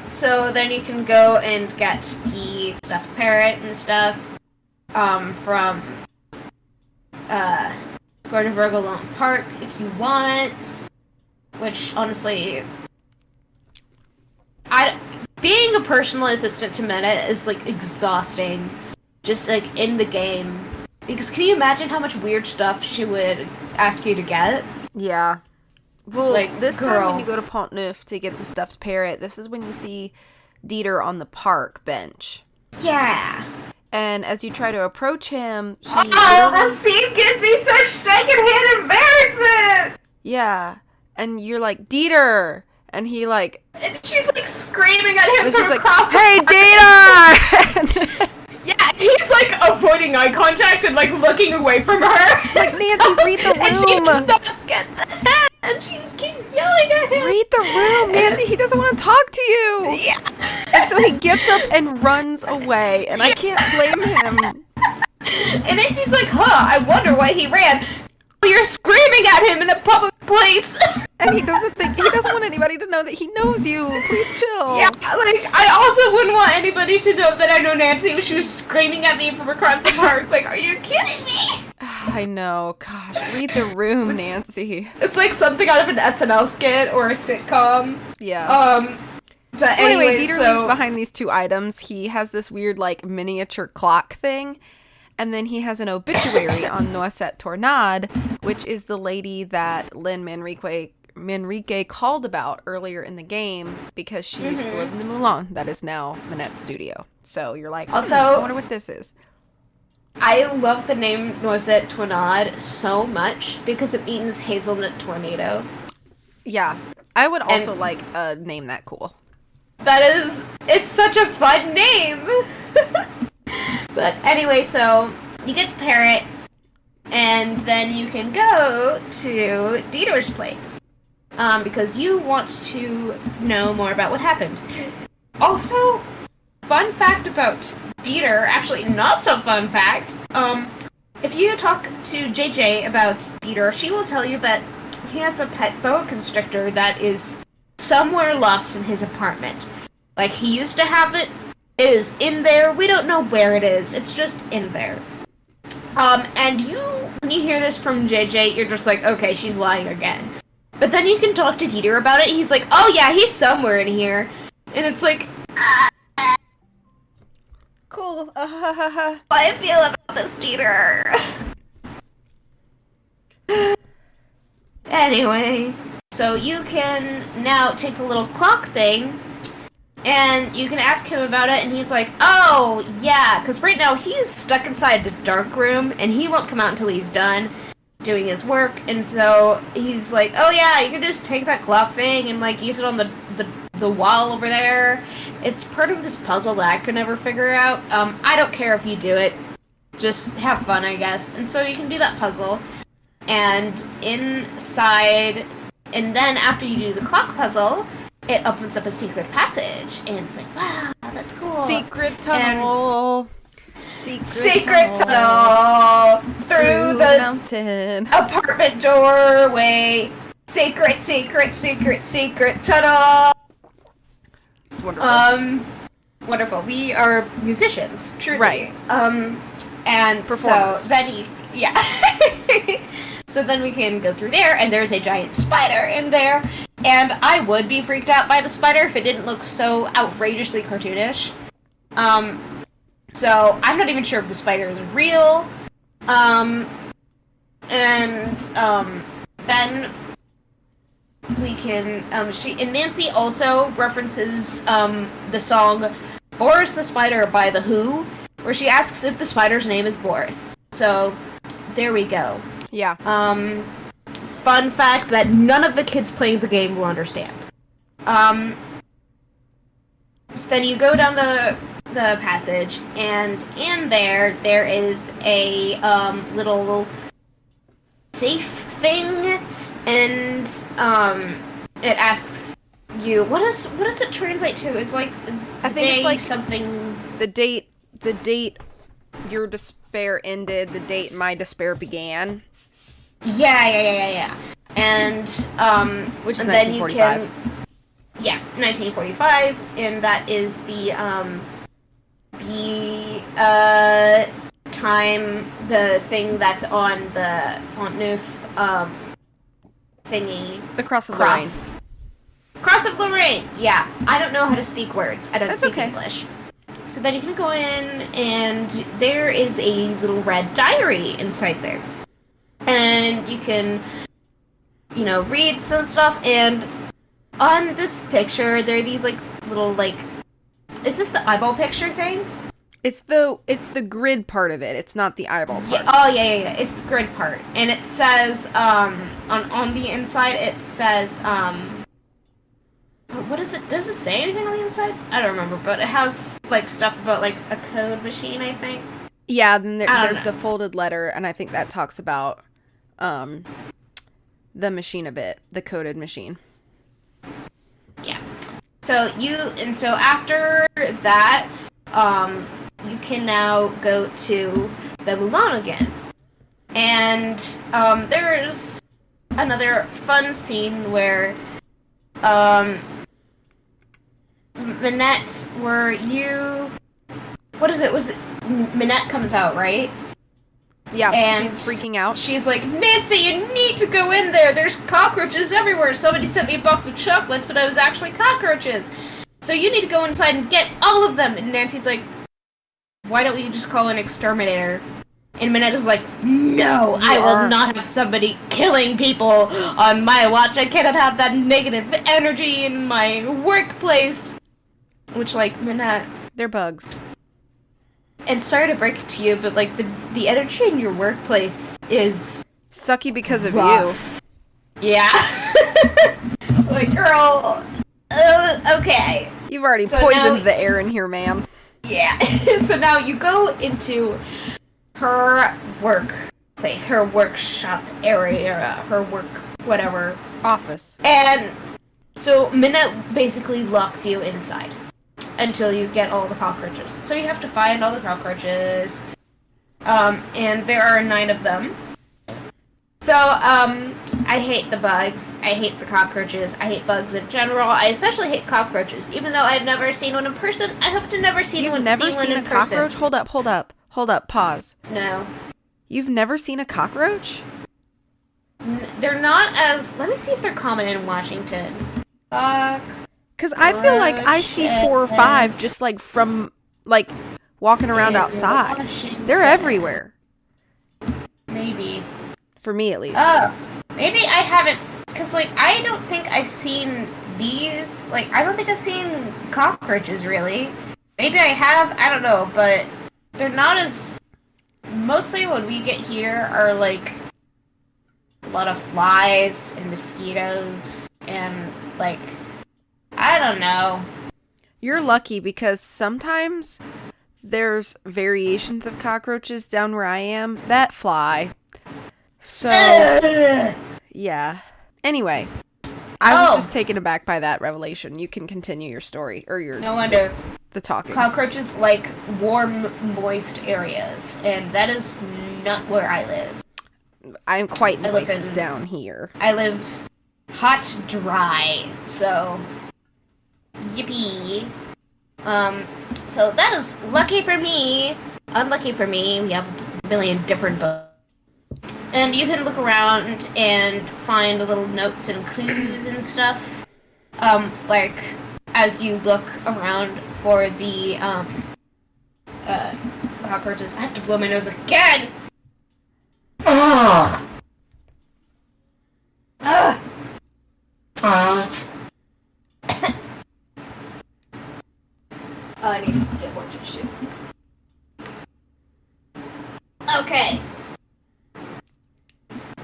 So then you can go and get the stuffed parrot and stuff from Square Virgo Lawn Park if you want, which honestly, being a personal assistant to Minette is like exhausting, just like in the game. Because can you imagine how much weird stuff she would ask you to get? Yeah. Well, like, this time when you go to Pont Neuf to get the stuffed parrot, this is when you see Dieter on the park bench. Yeah. And as you try to approach him, he... Oh, the scene gives me such secondhand embarrassment! Yeah. And you're like, Dieter! And he like... And she's like screaming at him from across the park. Hey, Dieter! Yeah, he's like avoiding eye contact and like looking away from her. Like, Nancy, read the room! And she does not get that! And she just keeps yelling at him! Read the room, Nancy! He doesn't want to talk to you! Yeah! And so he gets up and runs away, and I can't blame him. And then she's like, I wonder why he ran. You're screaming at him in a public place! And he doesn't want anybody to know that he knows you. Please chill. Yeah, like, I also wouldn't want anybody to know that I know Nancy when she was screaming at me from across the park. Like, are you kidding me? I know. Gosh, read the room, Nancy. It's like something out of an SNL skit or a sitcom. Yeah. But so anyway, Dieter leaves behind these two items. He has this weird, like, miniature clock thing. And then he has an obituary on Noisette Tornade, which is the lady that Lin Manrique Manrique called about earlier in the game because she used to live in the Moulin that is now Manette's studio. So you're like, also, I wonder what this is. I love the name Noisette Tornade so much because it means hazelnut tornado. Yeah, I would also like a name that cool. It's such a fun name! But anyway, so you get the parrot, and then you can go to Dieter's place. Because you want to know more about what happened. Also, fun fact about Dieter, actually not so fun fact, if you talk to JJ about Dieter, she will tell you that he has a pet boa constrictor that is somewhere lost in his apartment. Like, he used to have it, it is in there, we don't know where it is, it's just in there. And when you hear this from JJ, you're just like, okay, she's lying again. But then you can talk to Dieter about it, he's like, oh yeah, he's somewhere in here. And it's like, cool. How I feel about this Dieter. Anyway, so you can now take the little clock thing, and you can ask him about it, and he's like, oh, yeah, because right now he's stuck inside the dark room, and he won't come out until he's done doing his work, and so he's like, oh yeah, you can just take that clock thing and, like, use it on the wall over there. It's part of this puzzle that I could never figure out. I don't care if you do it. Just have fun, I guess. And so you can do that puzzle, and inside, and then after you do the clock puzzle, it opens up a secret passage, and it's like, wow, that's cool. Secret tunnel. Secret tunnel through the mountain. Apartment doorway. Secret tunnel. It's wonderful. Wonderful. We are musicians, truly. Right. And performers. So then so then we can go through there, and there's a giant spider in there. And I would be freaked out by the spider if it didn't look so outrageously cartoonish. So I'm not even sure if the spider is real. Then we can, and Nancy also references, the song Boris the Spider by The Who, where she asks if the spider's name is Boris. So, there we go. Yeah. Fun fact that none of the kids playing the game will understand. So then you go down the passage, and in there is a little safe thing, and it asks you, what does it translate to? It's like, I think it's like something. The date your despair ended, the date my despair began. Yeah. And which is and 1945. Then you can, yeah, 1945, and that is the time, the thing that's on the Pont Neuf thingy. The Cross of Lorraine. Cross of Lorraine. Yeah, I don't know how to speak words. I don't speak okay. English. So then you can go in, and there is a little red diary inside there, and you can, read some stuff. And on this picture, there are these little is this the eyeball picture thing? It's the grid part of it. It's not the eyeball part. Yeah. It's the grid part, and it says on the inside it says what is it? Does it say anything on the inside? I don't remember, but it has stuff about a code machine, I think. Yeah, then there's the folded letter, and I think that talks about the machine a bit, the coded machine. Yeah. So after that, you can now go to the Moulin again. And there's another fun scene where Minette, Minette comes out, right? Yeah, and she's freaking out. She's like, Nancy, you need to go in there. There's cockroaches everywhere. Somebody sent me a box of chocolates, but it was actually cockroaches. So you need to go inside and get all of them. And Nancy's like, why don't we just call an exterminator? And Minette is like, no, I will not have somebody killing people on my watch. I cannot have that negative energy in my workplace. Which, like, Minette... They're bugs. And sorry to break it to you, but, like, the energy in your workplace is... sucky because of rough. You. Yeah. Like, girl... okay. You've already poisoned the air in here, ma'am. Yeah. So now you go into her workplace, her workshop area, her work, whatever. Office. And so Minette basically locks you inside until you get all the cockroaches. So you have to find all the cockroaches. And there are 9 of them. So, I hate the bugs, I hate the cockroaches, I hate bugs in general, I especially hate cockroaches. Even though I've never seen one in person, I hope to never see one in person. You've never seen a cockroach? Hold up, pause. No. You've never seen a cockroach? They're not as... let me see if they're common in Washington. Because I feel like I see 4 or 5 just, like, from, like, walking around outside. Washington. They're everywhere. Maybe. For me, at least. Oh. Maybe I haven't... because, like, I don't think I've seen bees. Like, I don't think I've seen cockroaches, really. Maybe I have, I don't know, but they're not as... mostly what we get here are, like, a lot of flies and mosquitoes and, like, I don't know. You're lucky because sometimes there's variations of cockroaches down where I am that fly. So, yeah. Anyway, I was just taken aback by that revelation. You can continue your story, or your... no wonder. The talking. Cockroaches like warm, moist areas, and that is not where I live. I'm quite moist down here. I live hot, dry, so... yippee. So that is lucky for me. Unlucky for me, we have a million different bugs. And you can look around and find little notes and clues and stuff. Like, as you look around for the, cockroaches. I have to blow my nose again! Ugh! Ugh! I need to get more tissue. Okay.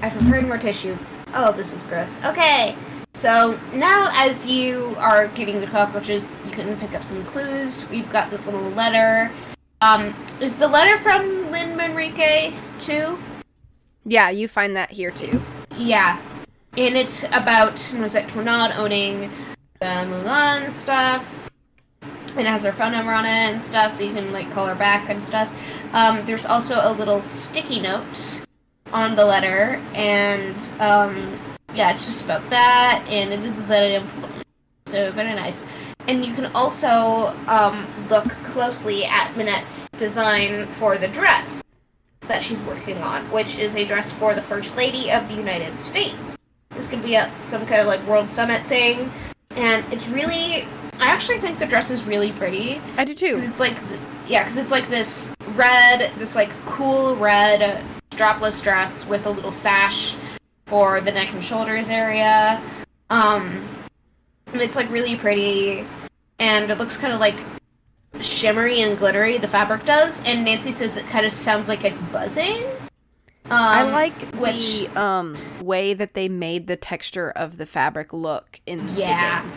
I prepared more tissue. Oh, this is gross. Okay. So, now as you are getting the cockroaches, you can pick up some clues. We've got this little letter. Is the letter from Lynn Manrique, too? Yeah, you find that here, too. Yeah. And it's about Noisette Tournade owning the Mulan stuff. And it has her phone number on it and stuff, so you can, like, call her back and stuff. There's also a little sticky note on the letter, and, yeah, it's just about that, and it is very important. So, very nice. And you can also, look closely at Minette's design for the dress that she's working on, which is a dress for the First Lady of the United States. This could be some kind of, like, World Summit thing, and it's really... I actually think the dress is really pretty. I do too. 'Cause it's like, yeah, because it's like this red, this like cool red strapless dress with a little sash for the neck and shoulders area. It's like really pretty, and it looks kind of like shimmery and glittery. The fabric does, and Nancy says it kind of sounds like it's buzzing. I like the way that they made the texture of the fabric look in the game.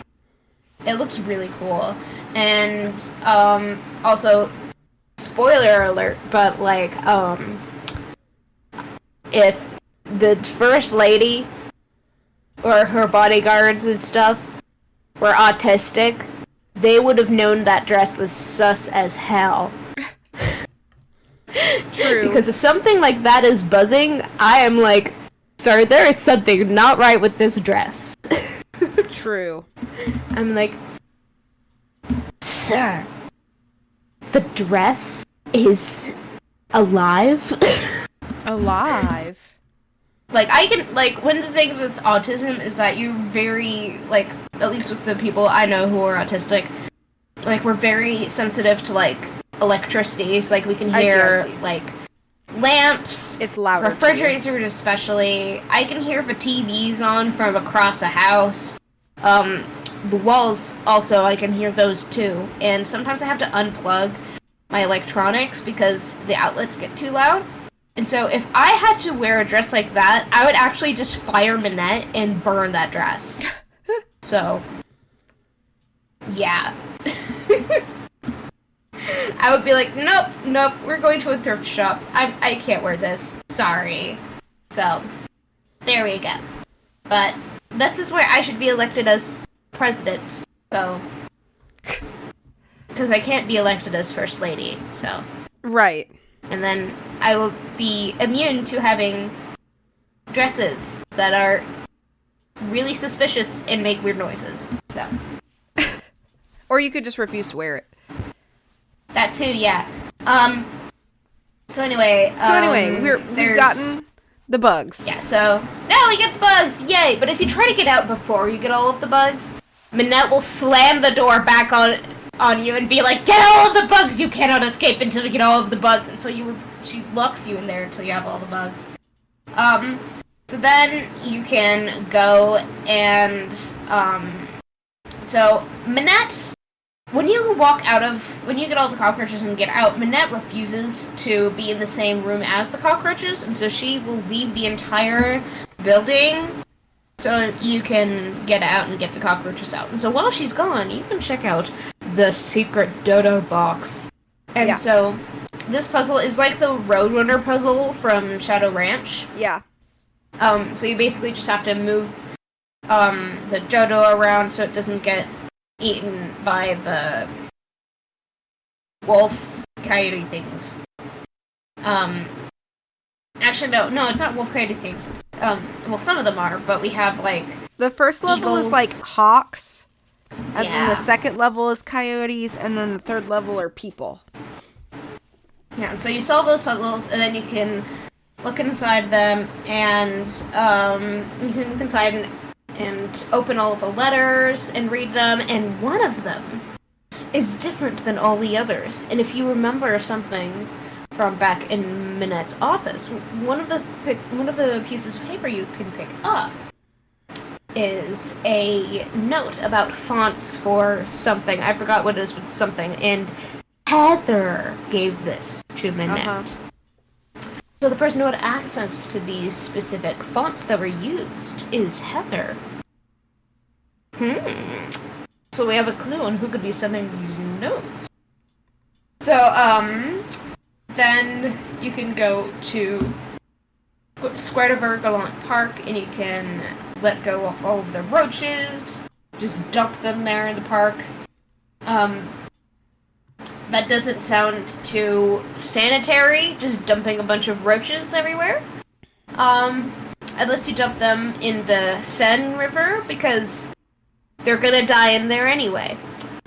It looks really cool. And, also, spoiler alert, but, like, if the First Lady or her bodyguards and stuff were autistic, they would have known that dress was sus as hell. True. Because if something like that is buzzing, I am like, sir, there is something not right with this dress. True. I'm like, sir, the dress is alive? Alive? Like, I can, like, one of the things with autism is that you're very, like, at least with the people I know who are autistic, like, we're very sensitive to, like, electricity, so, like, we can hear, like, lamps. It's louder. Refrigerators especially. I can hear if a TV's on from across a house. The walls also, I can hear those too. And sometimes I have to unplug my electronics because the outlets get too loud. And so if I had to wear a dress like that, I would actually just fire Minette and burn that dress. So, yeah. I would be like, nope, we're going to a thrift shop. I can't wear this. Sorry. So, there we go. But this is where I should be elected as president. So, because I can't be elected as first lady. So, right. And then I will be immune to having dresses that are really suspicious and make weird noises. So, or you could just refuse to wear it. That too, yeah. So anyway, we've gotten the bugs. Yeah, so now we get the bugs, yay! But if you try to get out before you get all of the bugs, Minette will slam the door back on you and be like, "Get all of the bugs! You cannot escape until you get all of the bugs." And so she locks you in there until you have all the bugs. So then you can go and so Minette. When you get all the cockroaches and get out, Minette refuses to be in the same room as the cockroaches, and so she will leave the entire building so you can get out and get the cockroaches out. And so while she's gone, you can check out the secret dodo box. And so this puzzle is like the Roadrunner puzzle from Shadow Ranch. Yeah. So you basically just have to move the dodo around so it doesn't get eaten by the wolf coyote things. Actually, no, it's not wolf coyote things. Well, some of them are, but we have like the first level eagles. Is like hawks, and yeah. then the second level is coyotes, and then the third level are people. Yeah, and so you solve those puzzles, and then you can look inside them, and you can look inside and open all of the letters and read them, and one of them is different than all the others. And if you remember something from back in Minette's office, one of the pieces of paper you can pick up is a note about fonts for something. I forgot what it is with something, and Heather gave this to Minette. Uh-huh. So the person who had access to these specific fonts that were used is Heather. So we have a clue on who could be sending these notes. So, then you can go to Square de Vergalant Park and you can let go of all of the roaches. Just dump them there in the park. That doesn't sound too sanitary, just dumping a bunch of roaches everywhere. Unless you dump them in the Seine River, because they're gonna die in there anyway.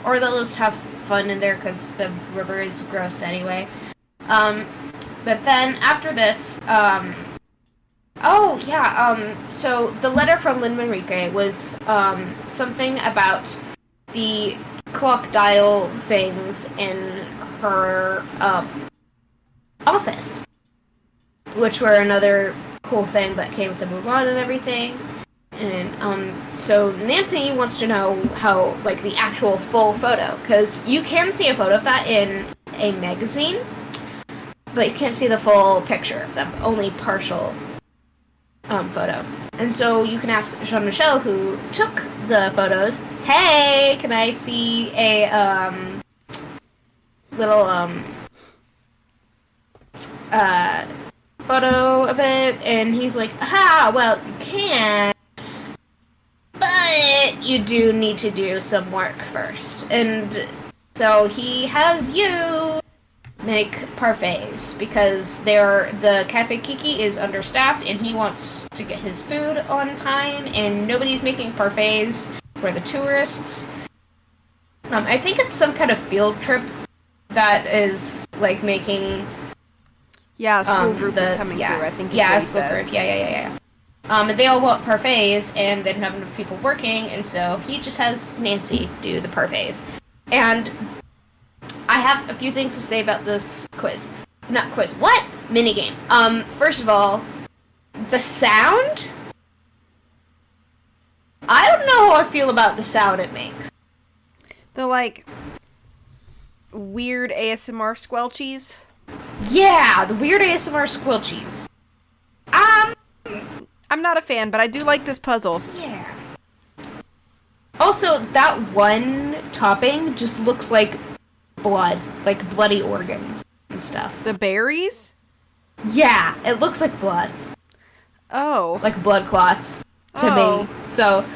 Or they'll just have fun in there, because the river is gross anyway. But then, after this, so the letter from Lynn Manrique was, something about the clock dial things in her office, which were another cool thing that came with the Mulan and everything. And so Nancy wants to know how, like, the actual full photo, because you can see a photo of that in a magazine, but you can't see the full picture of them, only partial photo. And so you can ask Jean-Michel, who took the photos, hey, can I see a little photo of it? And he's like, aha, well, you can, but you do need to do some work first. And so he has you make parfaits, because the Cafe Kiki is understaffed and he wants to get his food on time, and nobody's making parfaits for the tourists. I think it's some kind of field trip that is like making a school group is coming through, I think. A school group. Yeah. And they all want parfaits, and they don't have enough people working, and so he just has Nancy do the parfaits. And I have a few things to say about this quiz. Not quiz. What? minigame. First of all, the sound? I don't know how I feel about the sound it makes. The, like, weird ASMR squelchies? Yeah, the weird ASMR squelchies. I'm not a fan, but I do like this puzzle. Yeah. Also, that one topping just looks like blood. Like bloody organs and stuff. The berries? Yeah, it looks like blood. Oh. Like blood clots to me. So,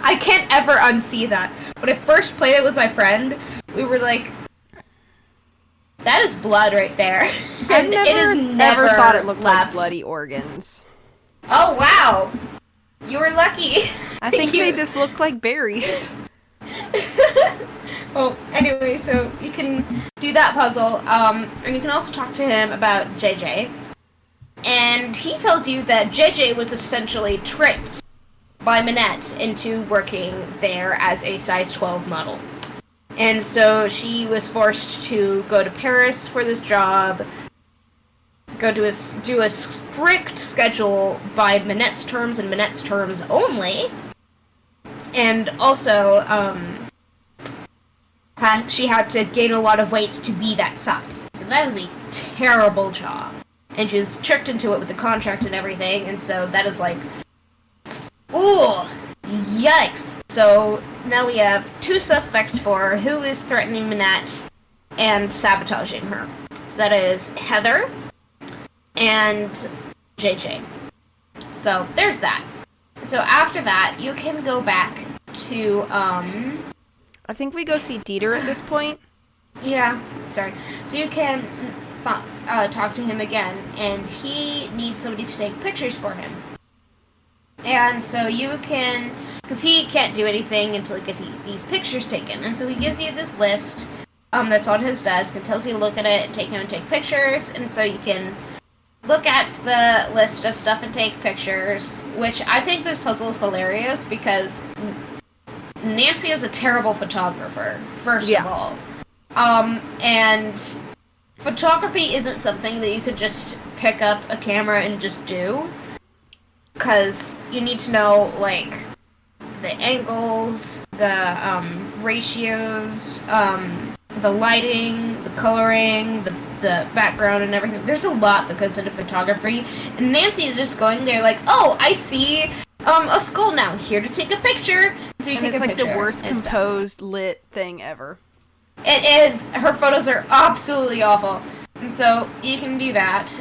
I can't ever unsee that. When I first played it with my friend, we were like, that is blood right there. I never thought it looked like bloody organs. Oh, wow. You were lucky. I think they just look like berries. Well, anyway, so you can do that puzzle, and you can also talk to him about JJ. And he tells you that JJ was essentially tricked by Minette into working there as a size 12 model. And so she was forced to go to Paris for this job, do a strict schedule by Minette's terms and Minette's terms only, and also she had to gain a lot of weight to be that size. So that is a terrible job. And she was tricked into it with the contract and everything, and so that is like, ooh, yikes. So now we have two suspects for who is threatening Minette and sabotaging her. So that is Heather and JJ. So there's that. So after that, you can go back to, I think we go see Dieter at this point. Yeah, sorry. So you can talk to him again, and he needs somebody to take pictures for him. And so you can, because he can't do anything until he gets these pictures taken. And so he gives you this list that's on his desk and tells you to look at it and take pictures. And so you can look at the list of stuff and take pictures, which I think this puzzle is hilarious because Nancy is a terrible photographer, first of all. And photography isn't something that you could just pick up a camera and just do. Because you need to know, like, the angles, the ratios, the lighting, the coloring, the background and everything. There's a lot that goes into photography. And Nancy is just going there like, oh, I see a skull now. Here to take a picture. So you take a picture. It's like the worst composed, lit thing ever. It is. Her photos are absolutely awful. And so you can do that.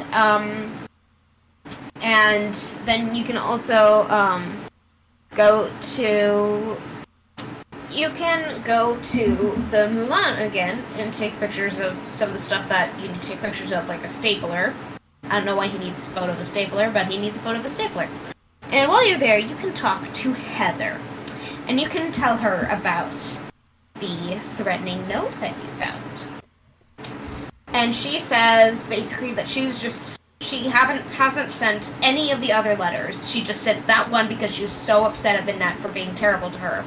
And then you can also you can go to the Moulin again and take pictures of some of the stuff that you need to take pictures of, like a stapler. I don't know why he needs a photo of a stapler, but he needs a photo of a stapler. And while you're there, you can talk to Heather. And you can tell her about the threatening note that you found. And she says, basically, that she hasn't sent any of the other letters. She just sent that one because she was so upset at Minette for being terrible to her.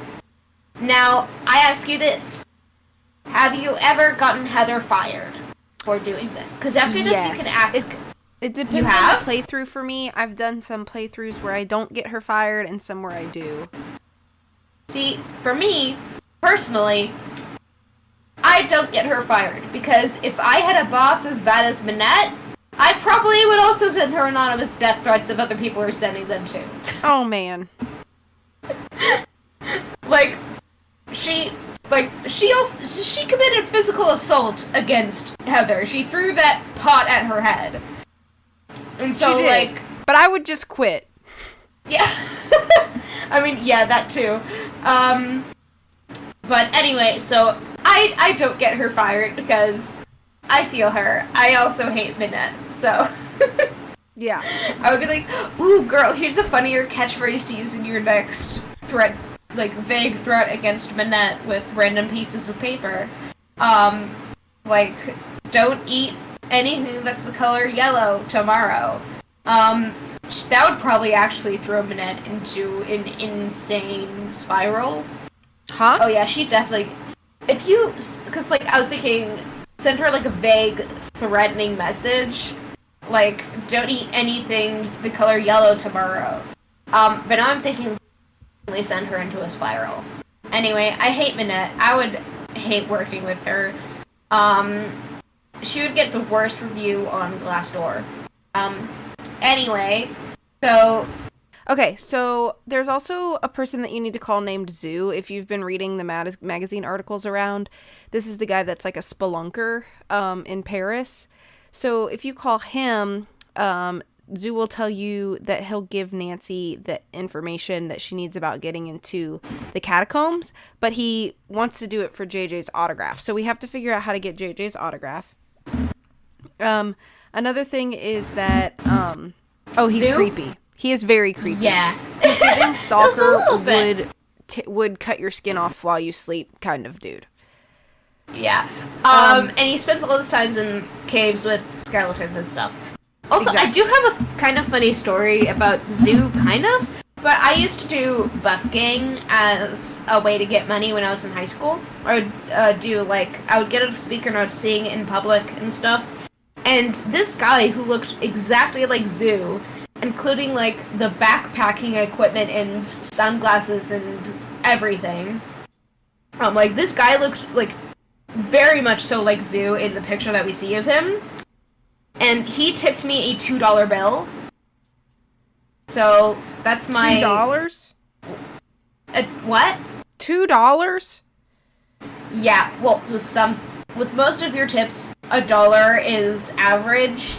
Now, I ask you this. Have you ever gotten Heather fired for doing this? Because after this, you can ask... It depends on the playthrough for me. I've done some playthroughs where I don't get her fired and some where I do. See, for me, personally, I don't get her fired. Because if I had a boss as bad as Minette, I probably would also send her anonymous death threats if other people are sending them too. Oh, man. She committed physical assault against Heather. She threw that pot at her head. And so, she did. But I would just quit. Yeah. I mean, yeah, that too. But anyway, so I don't get her fired because I feel her. I also hate Minette, so... Yeah. I would be like, ooh, girl, here's a funnier catchphrase to use in your next threat, like, vague threat against Minette with random pieces of paper. Like, don't eat anything that's the color yellow tomorrow. That would probably actually throw Minette into an insane spiral. Huh? Oh yeah, she definitely... because, like, I was thinking, send her, like, a vague, threatening message, like, don't eat anything the color yellow tomorrow. But now I'm thinking, send her into a spiral. Anyway, I hate Minette. I would hate working with her. She would get the worst review on Glassdoor. Anyway, so... Okay, so there's also a person that you need to call named Zoo if you've been reading the magazine articles around. This is the guy that's like a spelunker in Paris. So if you call him, Zoo will tell you that he'll give Nancy the information that she needs about getting into the catacombs, but he wants to do it for JJ's autograph. So we have to figure out how to get JJ's autograph. Another thing is that, he's Zoo? creepy. He is very creepy. Yeah. He's giving stalker would cut your skin off while you sleep kind of dude. Yeah. And he spends all his time in caves with skeletons and stuff. Also, exactly. I do have a kind of funny story about Zoo, kind of. But I used to do busking as a way to get money when I was in high school. I would I would get a speaker and I would sing in public and stuff. And this guy who looked exactly like Zoo, including, like, the backpacking equipment and sunglasses and everything. This guy looked, like, very much so like Zoo in the picture that we see of him. And he tipped me a $2 bill. So, that's my... $2? What? $2? Yeah, well, with most of your tips, $1 is average,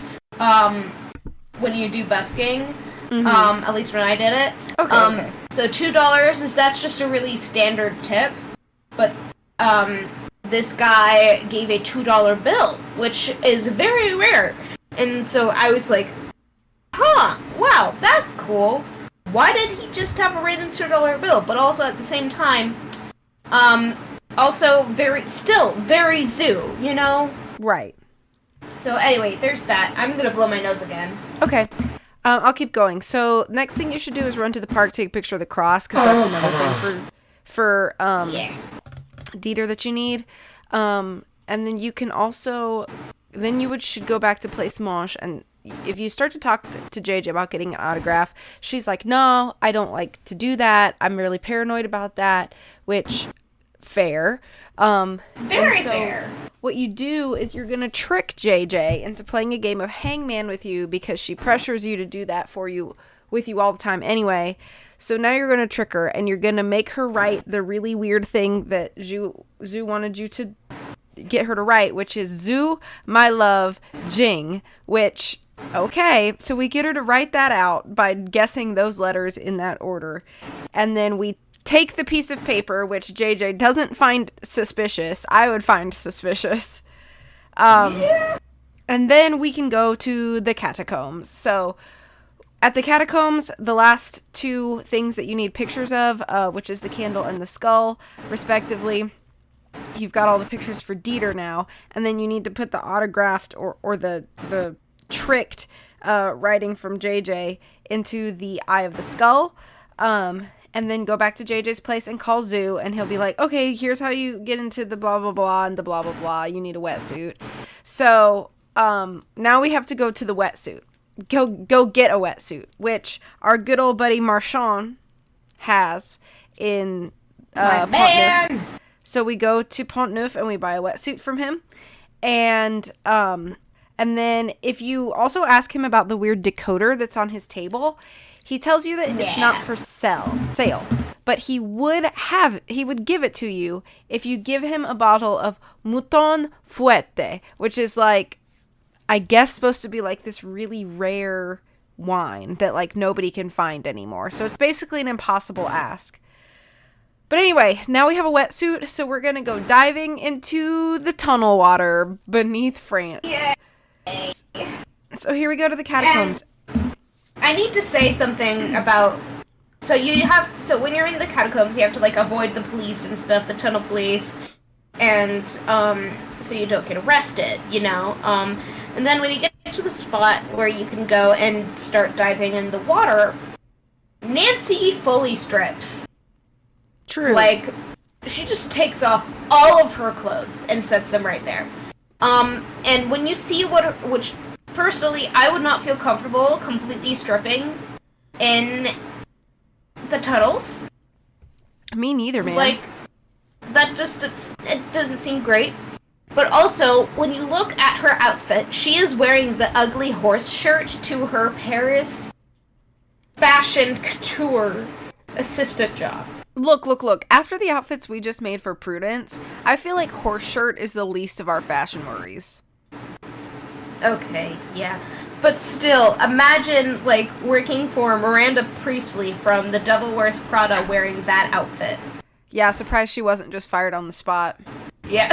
when you do busking, at least when I did it. Okay. So $2 that's just a really standard tip, but, this guy gave a $2 bill, which is very rare. And so I was like, wow, that's cool. Why did he just have a random $2 bill? But also at the same time, also very Zoo, you know? Right. So anyway, there's that. I'm gonna blow my nose again. Okay. I'll keep going. So next thing you should do is run to the park, take a picture of the cross, because that's another thing for Dieter that you need. And then you can also, should go back to Place Manche, and if you start to talk to JJ about getting an autograph, she's like, no, I don't like to do that. I'm really paranoid about that, which, fair. Very fair. What you do is you're going to trick JJ into playing a game of hangman with you because she pressures you to do that with you all the time anyway. So now you're going to trick her and you're going to make her write the really weird thing that Zhu wanted you to get her to write, which is Zhu, my love, Jing, which, okay, so we get her to write that out by guessing those letters in that order. And then we take the piece of paper, which JJ doesn't find suspicious. I would find suspicious. And then we can go to the catacombs. So at the catacombs, the last two things that you need pictures of, which is the candle and the skull, respectively. You've got all the pictures for Dieter now, and then you need to put the autographed or the tricked writing from JJ into the eye of the skull. And then go back to JJ's place and call Zoo, and he'll be like, okay, here's how you get into the blah, blah, blah, and the blah, blah, blah. You need a wetsuit. So, now we have to go to the wetsuit. Go get a wetsuit, which our good old buddy Marchand has in Pont-Neuf. So we go to Pont-Neuf and we buy a wetsuit from him. And then if you also ask him about the weird decoder that's on his table, he tells you that it's not for sale, but he would give it to you if you give him a bottle of Mouton Fouette, which is like, I guess supposed to be like this really rare wine that like nobody can find anymore. So it's basically an impossible ask. But anyway, now we have a wetsuit, so we're going to go diving into the tunnel water beneath France. Yeah. So here we go to the catacombs. I need to say something about... So when you're in the catacombs, you have to, like, avoid the police and stuff, the tunnel police, and, so you don't get arrested, you know? And then when you get to the spot where you can go and start diving in the water, Nancy fully strips. True. Like, she just takes off all of her clothes and sets them right there. And when you see personally, I would not feel comfortable completely stripping in the tunnels. Me neither, man. Like, that just, it doesn't seem great. But also, when you look at her outfit, she is wearing the ugly horse shirt to her Paris fashion couture assistant job. Look. After the outfits we just made for Prudence, I feel like horse shirt is the least of our fashion worries. Okay, yeah. But still, imagine, like, working for Miranda Priestley from The Devil Wears Prada wearing that outfit. Yeah, surprised she wasn't just fired on the spot. Yeah.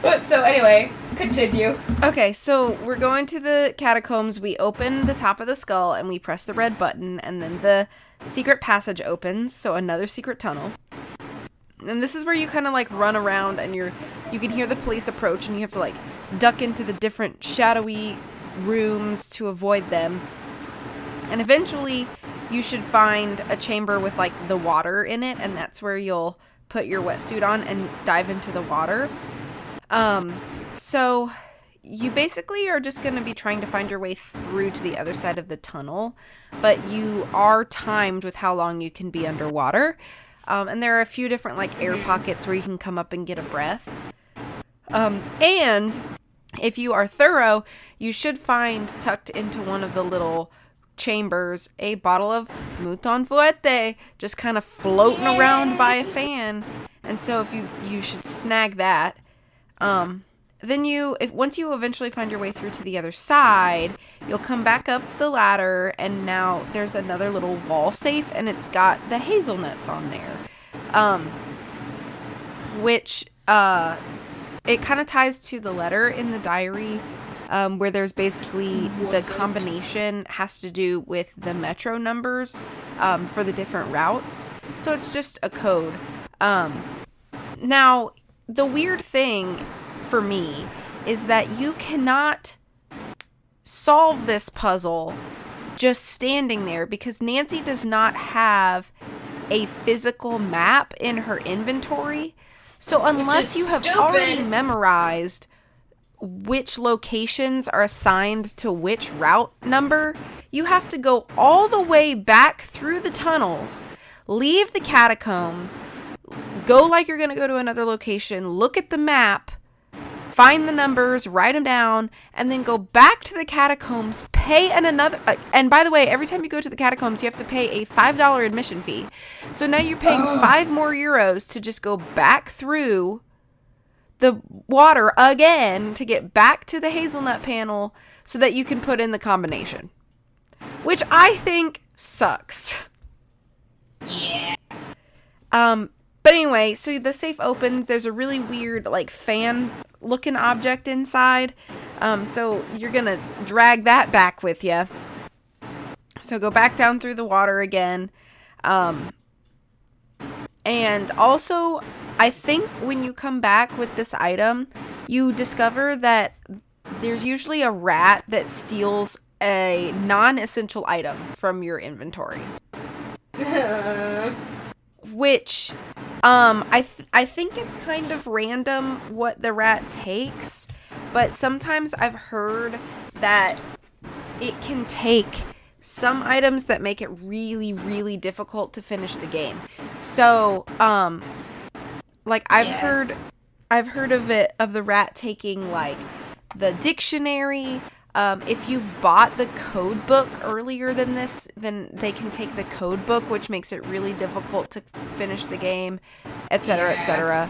But so anyway, continue. Okay, so we're going to the catacombs. We open the top of the skull and we press the red button, and then the secret passage opens, so another secret tunnel. And this is where you kind of like run around and you can hear the police approach, and you have to like duck into the different shadowy rooms to avoid them. And eventually you should find a chamber with like the water in it, and that's where you'll put your wetsuit on and dive into the water. So you basically are just going to be trying to find your way through to the other side of the tunnel, but you are timed with how long you can be underwater. And there are a few different like air pockets where you can come up and get a breath. And if you are thorough, you should find tucked into one of the little chambers a bottle of Mouton Fuerte just kind of floating around by a fan. And so if you should snag that. Then once you eventually find your way through to the other side, you'll come back up the ladder, and now there's another little wall safe, and it's got the hazelnuts on there. Which it kind of ties to the letter in the diary, where there's basically the combination has to do with the metro numbers for the different routes. So it's just a code. Now, the weird thing for me is that you cannot solve this puzzle just standing there, because Nancy does not have a physical map in her inventory. So unless you have already memorized which locations are assigned to which route number, you have to go all the way back through the tunnels, leave the catacombs, go like you're going to go to another location, look at the map, find the numbers, write them down, and then go back to the catacombs, pay and by the way, every time you go to the catacombs, you have to pay a $5 admission fee. So now you're paying 5 more euros to just go back through the water again to get back to the hazelnut panel so that you can put in the combination. Which I think sucks. Yeah. But anyway, so the safe opens. There's a really weird, like, fan-looking object inside. So you're gonna drag that back with you. So go back down through the water again. And also, I think when you come back with this item, you discover that there's usually a rat that steals a non-essential item from your inventory. Which, I think it's kind of random what the rat takes, but sometimes I've heard that it can take some items that make it really, really difficult to finish the game. So, like I've heard of the rat taking like the dictionary. If you've bought the code book earlier than this, then they can take the code book, which makes it really difficult to finish the game, etc., etc.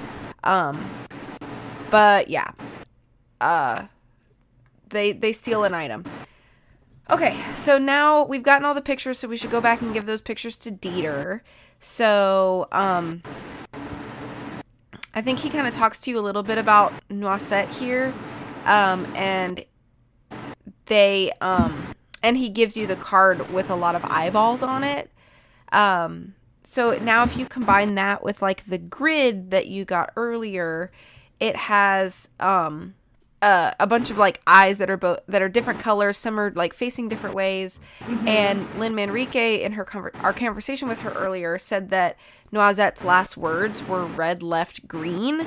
But yeah, they steal an item. Okay, so now we've gotten all the pictures, so we should go back and give those pictures to Dieter. So, I think he kind of talks to you a little bit about Noisette here, and he gives you the card with a lot of eyeballs on it. So now if you combine that with like the grid that you got earlier, it has a bunch of like eyes that are different colors. Some are like facing different ways. Mm-hmm. And Lynn Manrique in our conversation with her earlier said that Noisette's last words were red, left, green.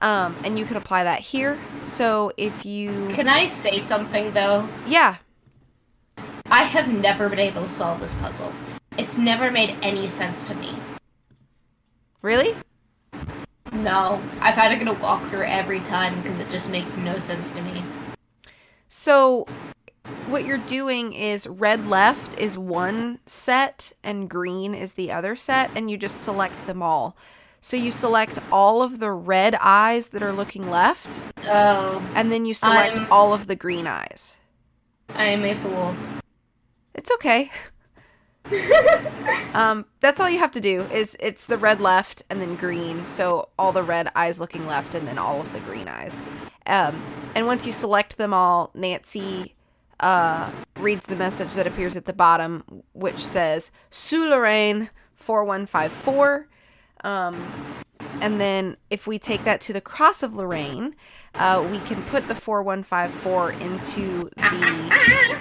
And you can apply that here. So if you... Can I say something, though? Yeah. I have never been able to solve this puzzle. It's never made any sense to me. Really? No. I've had to get a walkthrough every time because it just makes no sense to me. So what you're doing is red left is one set and green is the other set, and you just select them all. So you select all of the red eyes that are looking left. Oh. And then you select all of the green eyes. I am a fool. It's okay. That's all you have to do is it's the red left and then green. So all the red eyes looking left and then all of the green eyes. And once you select them all, Nancy reads the message that appears at the bottom, which says Souleraine 4154. And then if we take that to the Cross of Lorraine, we can put the 4154 into the...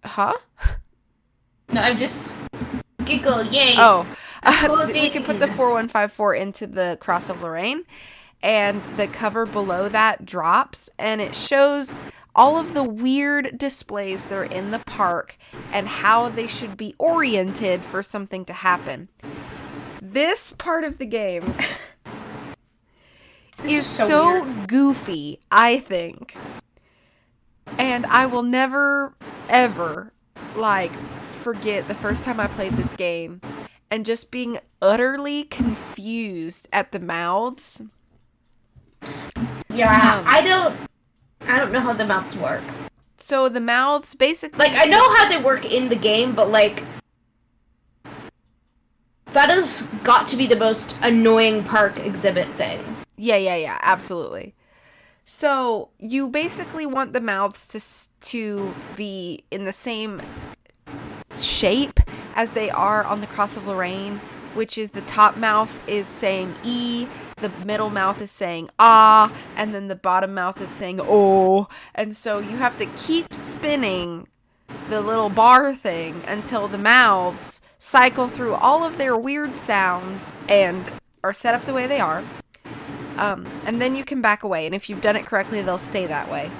Huh? No, I'm just... Giggle, yay! Oh, we can put the 4154 into the Cross of Lorraine, and the cover below that drops, and it shows all of the weird displays that are in the park and how they should be oriented for something to happen. This part of the game is so goofy, I think. And I will never, ever, forget the first time I played this game and just being utterly confused at the mouths. Yeah, I don't know how the mouths work. So the mouths basically... I know how they work in the game, but, that has got to be the most annoying park exhibit thing. Yeah, absolutely. So you basically want the mouths to be in the same shape as they are on the Cross of Lorraine, which is the top mouth is saying E, the middle mouth is saying ah, and then the bottom mouth is saying oh. And so you have to keep spinning the little bar thing until the mouths cycle through all of their weird sounds and are set up the way they are. And then you can back away, and if you've done it correctly, they'll stay that way.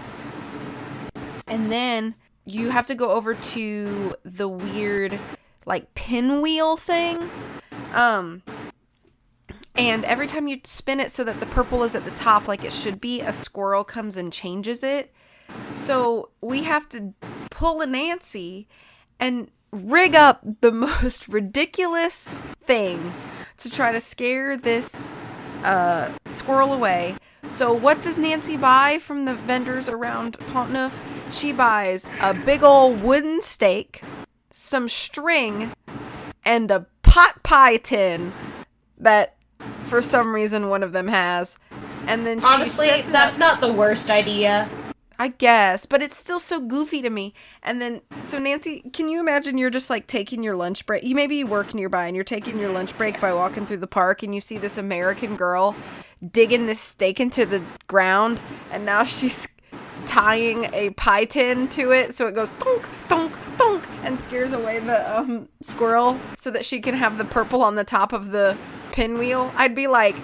And then you have to go over to the weird, pinwheel thing. And every time you spin it so that the purple is at the top like it should be, a squirrel comes and changes it. So we have to pull a Nancy and rig up the most ridiculous thing to try to scare this squirrel away. So what does Nancy buy from the vendors around Pont-Neuf? She buys a big old wooden stake, some string, and a pot pie tin that for some reason one of them has. And then honestly, she sets it that's up. not the worst idea. I guess, but it's still so goofy to me. And then, so Nancy, can you imagine you're just taking your lunch break? Maybe you work nearby and you're taking your lunch break by walking through the park, and you see this American girl digging this stake into the ground, and now she's tying a pie tin to it so it goes thunk, thunk, thunk, and scares away the squirrel so that she can have the purple on the top of the pinwheel. I'd be like,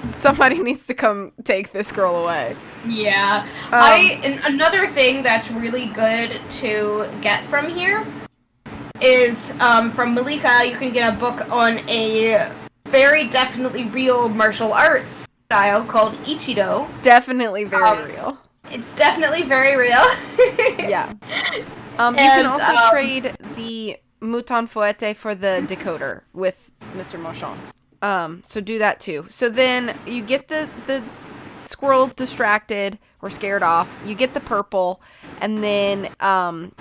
somebody needs to come take this girl away. Yeah. And another thing that's really good to get from here is from Malika, you can get a book on a very definitely real martial arts style called Ichido. Definitely very real. It's definitely very real. Yeah. You can also trade the Mouton Fouette for the decoder with Mr. Marchand. So do that too. So then you get the squirrel distracted or scared off. You get the purple, and then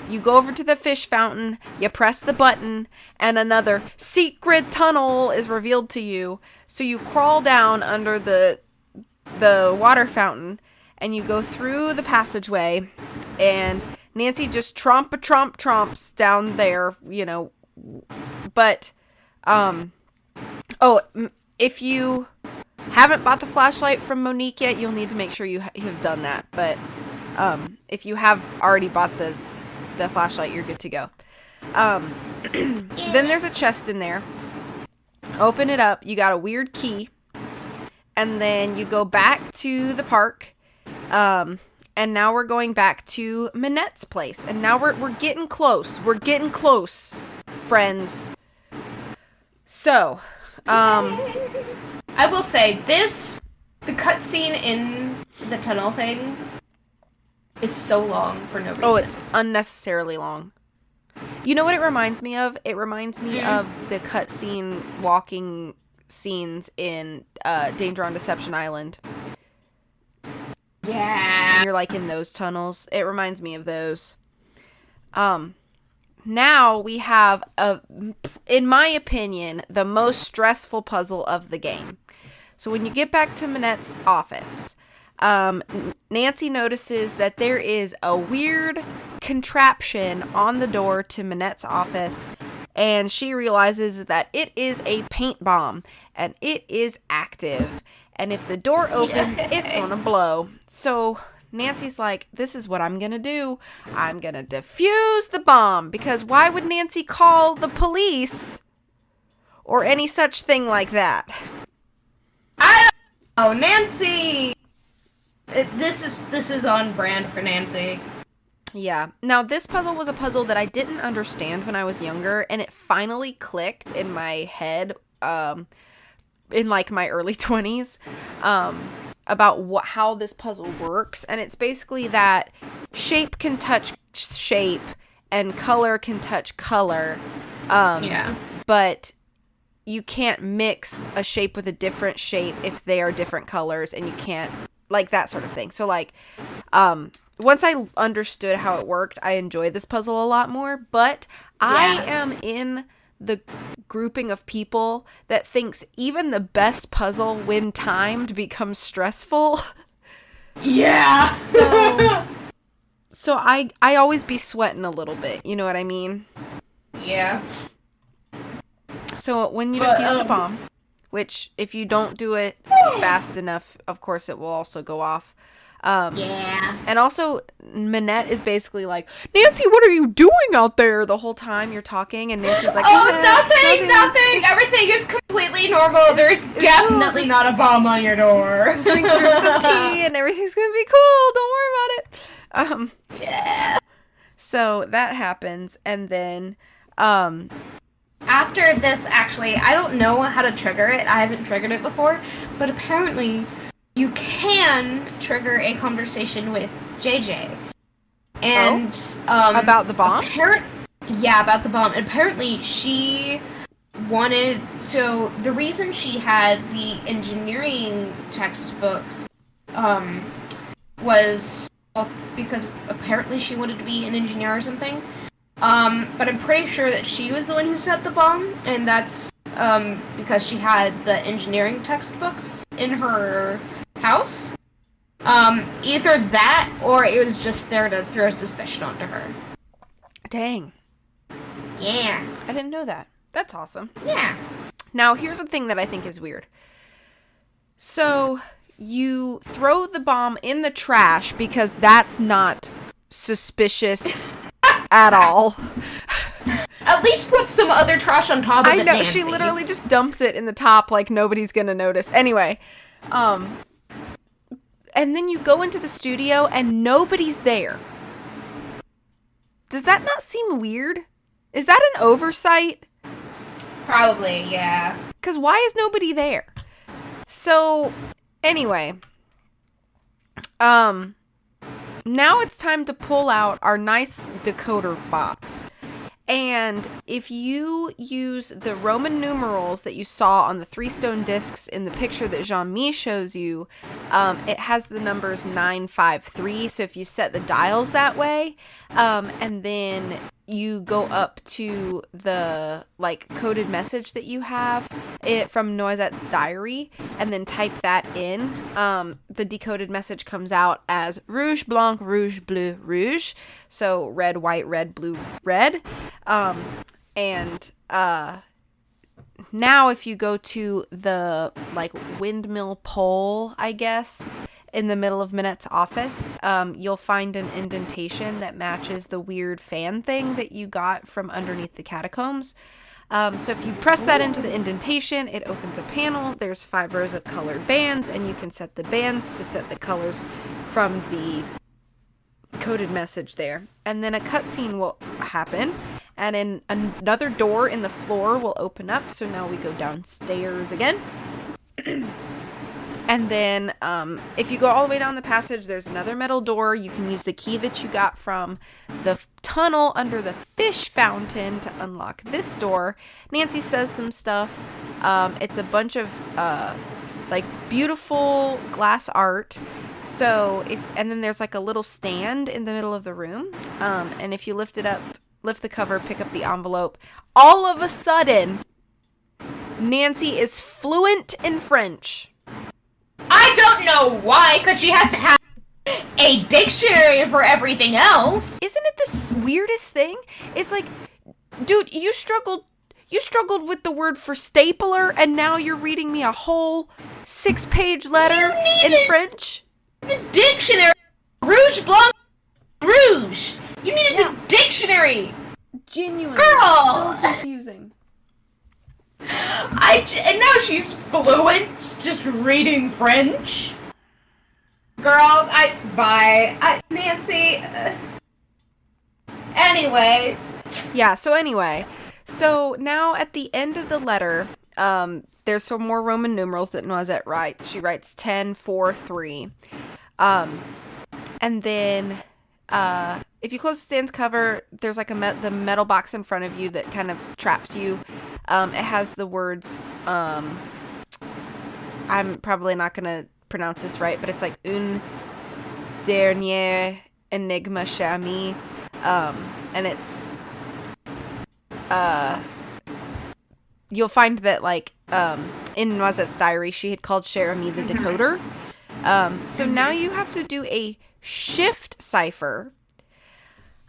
you go over to the fish fountain. You press the button, and another secret tunnel is revealed to you. So you crawl down under the water fountain, and you go through the passageway, and Nancy just tromps down there, but if you haven't bought the flashlight from Monique yet, you'll need to make sure you have done that. But if you have already bought the flashlight, you're good to go. Then there's a chest in there. Open it up. You got a weird key. and then you go back to the park. And now we're going back to Minette's place. And now we're getting close. We're getting close, friends. So, I will say, the cutscene in the tunnel thing is so long for no reason. Oh, it's unnecessarily long. You know what it reminds me of? It reminds me of the cutscene walking scenes in Danger on Deception Island. Yeah. And you're like in those tunnels. It reminds me of those. Now we have in my opinion, the most stressful puzzle of the game. So when you get back to Minette's office, Nancy notices that there is a weird contraption on the door to Minette's office, and she realizes that it is a paint bomb, and it is active. And if the door opens, it's gonna blow. So Nancy's like, this is what I'm gonna do. I'm gonna defuse the bomb. Because why would Nancy call the police or any such thing like that? Oh, Nancy! This is on brand for Nancy. Yeah. Now, this puzzle was a puzzle that I didn't understand when I was younger, and it finally clicked in my head, in like my early 20s, about how this puzzle works. And it's basically that shape can touch shape and color can touch color. But you can't mix a shape with a different shape if they are different colors, and you can't, like, that sort of thing. So, like, once I understood how it worked, I enjoyed this puzzle a lot more. But I am in the grouping of people that thinks even the best puzzle, when timed, becomes stressful. Yeah. So I always be sweating a little bit. You know what I mean? Yeah. So when you defuse the bomb, which if you don't do it fast enough, of course it will also go off. And also, Minette is basically like, Nancy, what are you doing out there the whole time you're talking? And Nancy's like, nothing. Everything is completely normal. There's definitely not a bomb on your door. Drink some tea and everything's gonna be cool. Don't worry about it. So that happens, and then after this, actually, I don't know how to trigger it. I haven't triggered it before, but apparently you can trigger a conversation with JJ. And about the bomb? About the bomb. Apparently she wanted, so the reason she had the engineering textbooks was because apparently she wanted to be an engineer or something. But I'm pretty sure that she was the one who set the bomb, and that's because she had the engineering textbooks in her house. Either that, or it was just there to throw suspicion onto her. Dang. Yeah. I didn't know that. That's awesome. Yeah. Now, here's the thing that I think is weird. So, you throw the bomb in the trash because that's not suspicious at all. At least put some other trash on top of it, I know, Nancy. she literally just dumps it in the top like nobody's gonna notice. Anyway, and then you go into the studio and nobody's there. Does that not seem weird? Is that an oversight? Probably, yeah. Because why is nobody there? So, anyway. Now it's time to pull out our nice decoder box. And if you use the Roman numerals that you saw on the 3 stone discs in the picture that Jean-Mi shows you, it has the numbers 953. So if you set the dials that way, and then you go up to the like coded message that you have from Noisette's diary, and then type that in, the decoded message comes out as rouge, blanc, rouge, bleu, rouge. So red, white, red, blue, red. Now if you go to the like windmill pole, I guess, in the middle of Minette's office, you'll find an indentation that matches the weird fan thing that you got from underneath the catacombs. So if you press that into the indentation, it opens a panel. There's 5 rows of colored bands, and you can set the bands to set the colors from the coded message there. And then a cutscene will happen, and then another door in the floor will open up. So now we go downstairs again. And then if you go all the way down the passage, there's another metal door. You can use the key that you got from the tunnel under the fish fountain to unlock this door. Nancy says some stuff. It's a bunch of like beautiful glass art. So and then there's like a little stand in the middle of the room. And if you lift the cover, pick up the envelope, all of a sudden, Nancy is fluent in French. I don't know why, because she has to have a dictionary for everything else. Isn't it the weirdest thing? It's like, dude, you struggled with the word for stapler, and now you're reading me a whole 6-page letter in French? The dictionary. Rouge Blanc Rouge. You needed the dictionary. Genuine. Girl. So confusing. And now she's fluent, just reading French. Girl, Nancy. Anyway. Yeah, so now at the end of the letter, there's some more Roman numerals that Noisette writes. She writes 10, 4, 3. And then, if you close the stand's cover, there's like the metal box in front of you that kind of traps you. It has the words, I'm probably not going to pronounce this right, but it's like une dernière énigme chez ami. And it's, you'll find that like, in Noisette's diary, she had called Cher Ami the decoder. So now you have to do a shift cipher.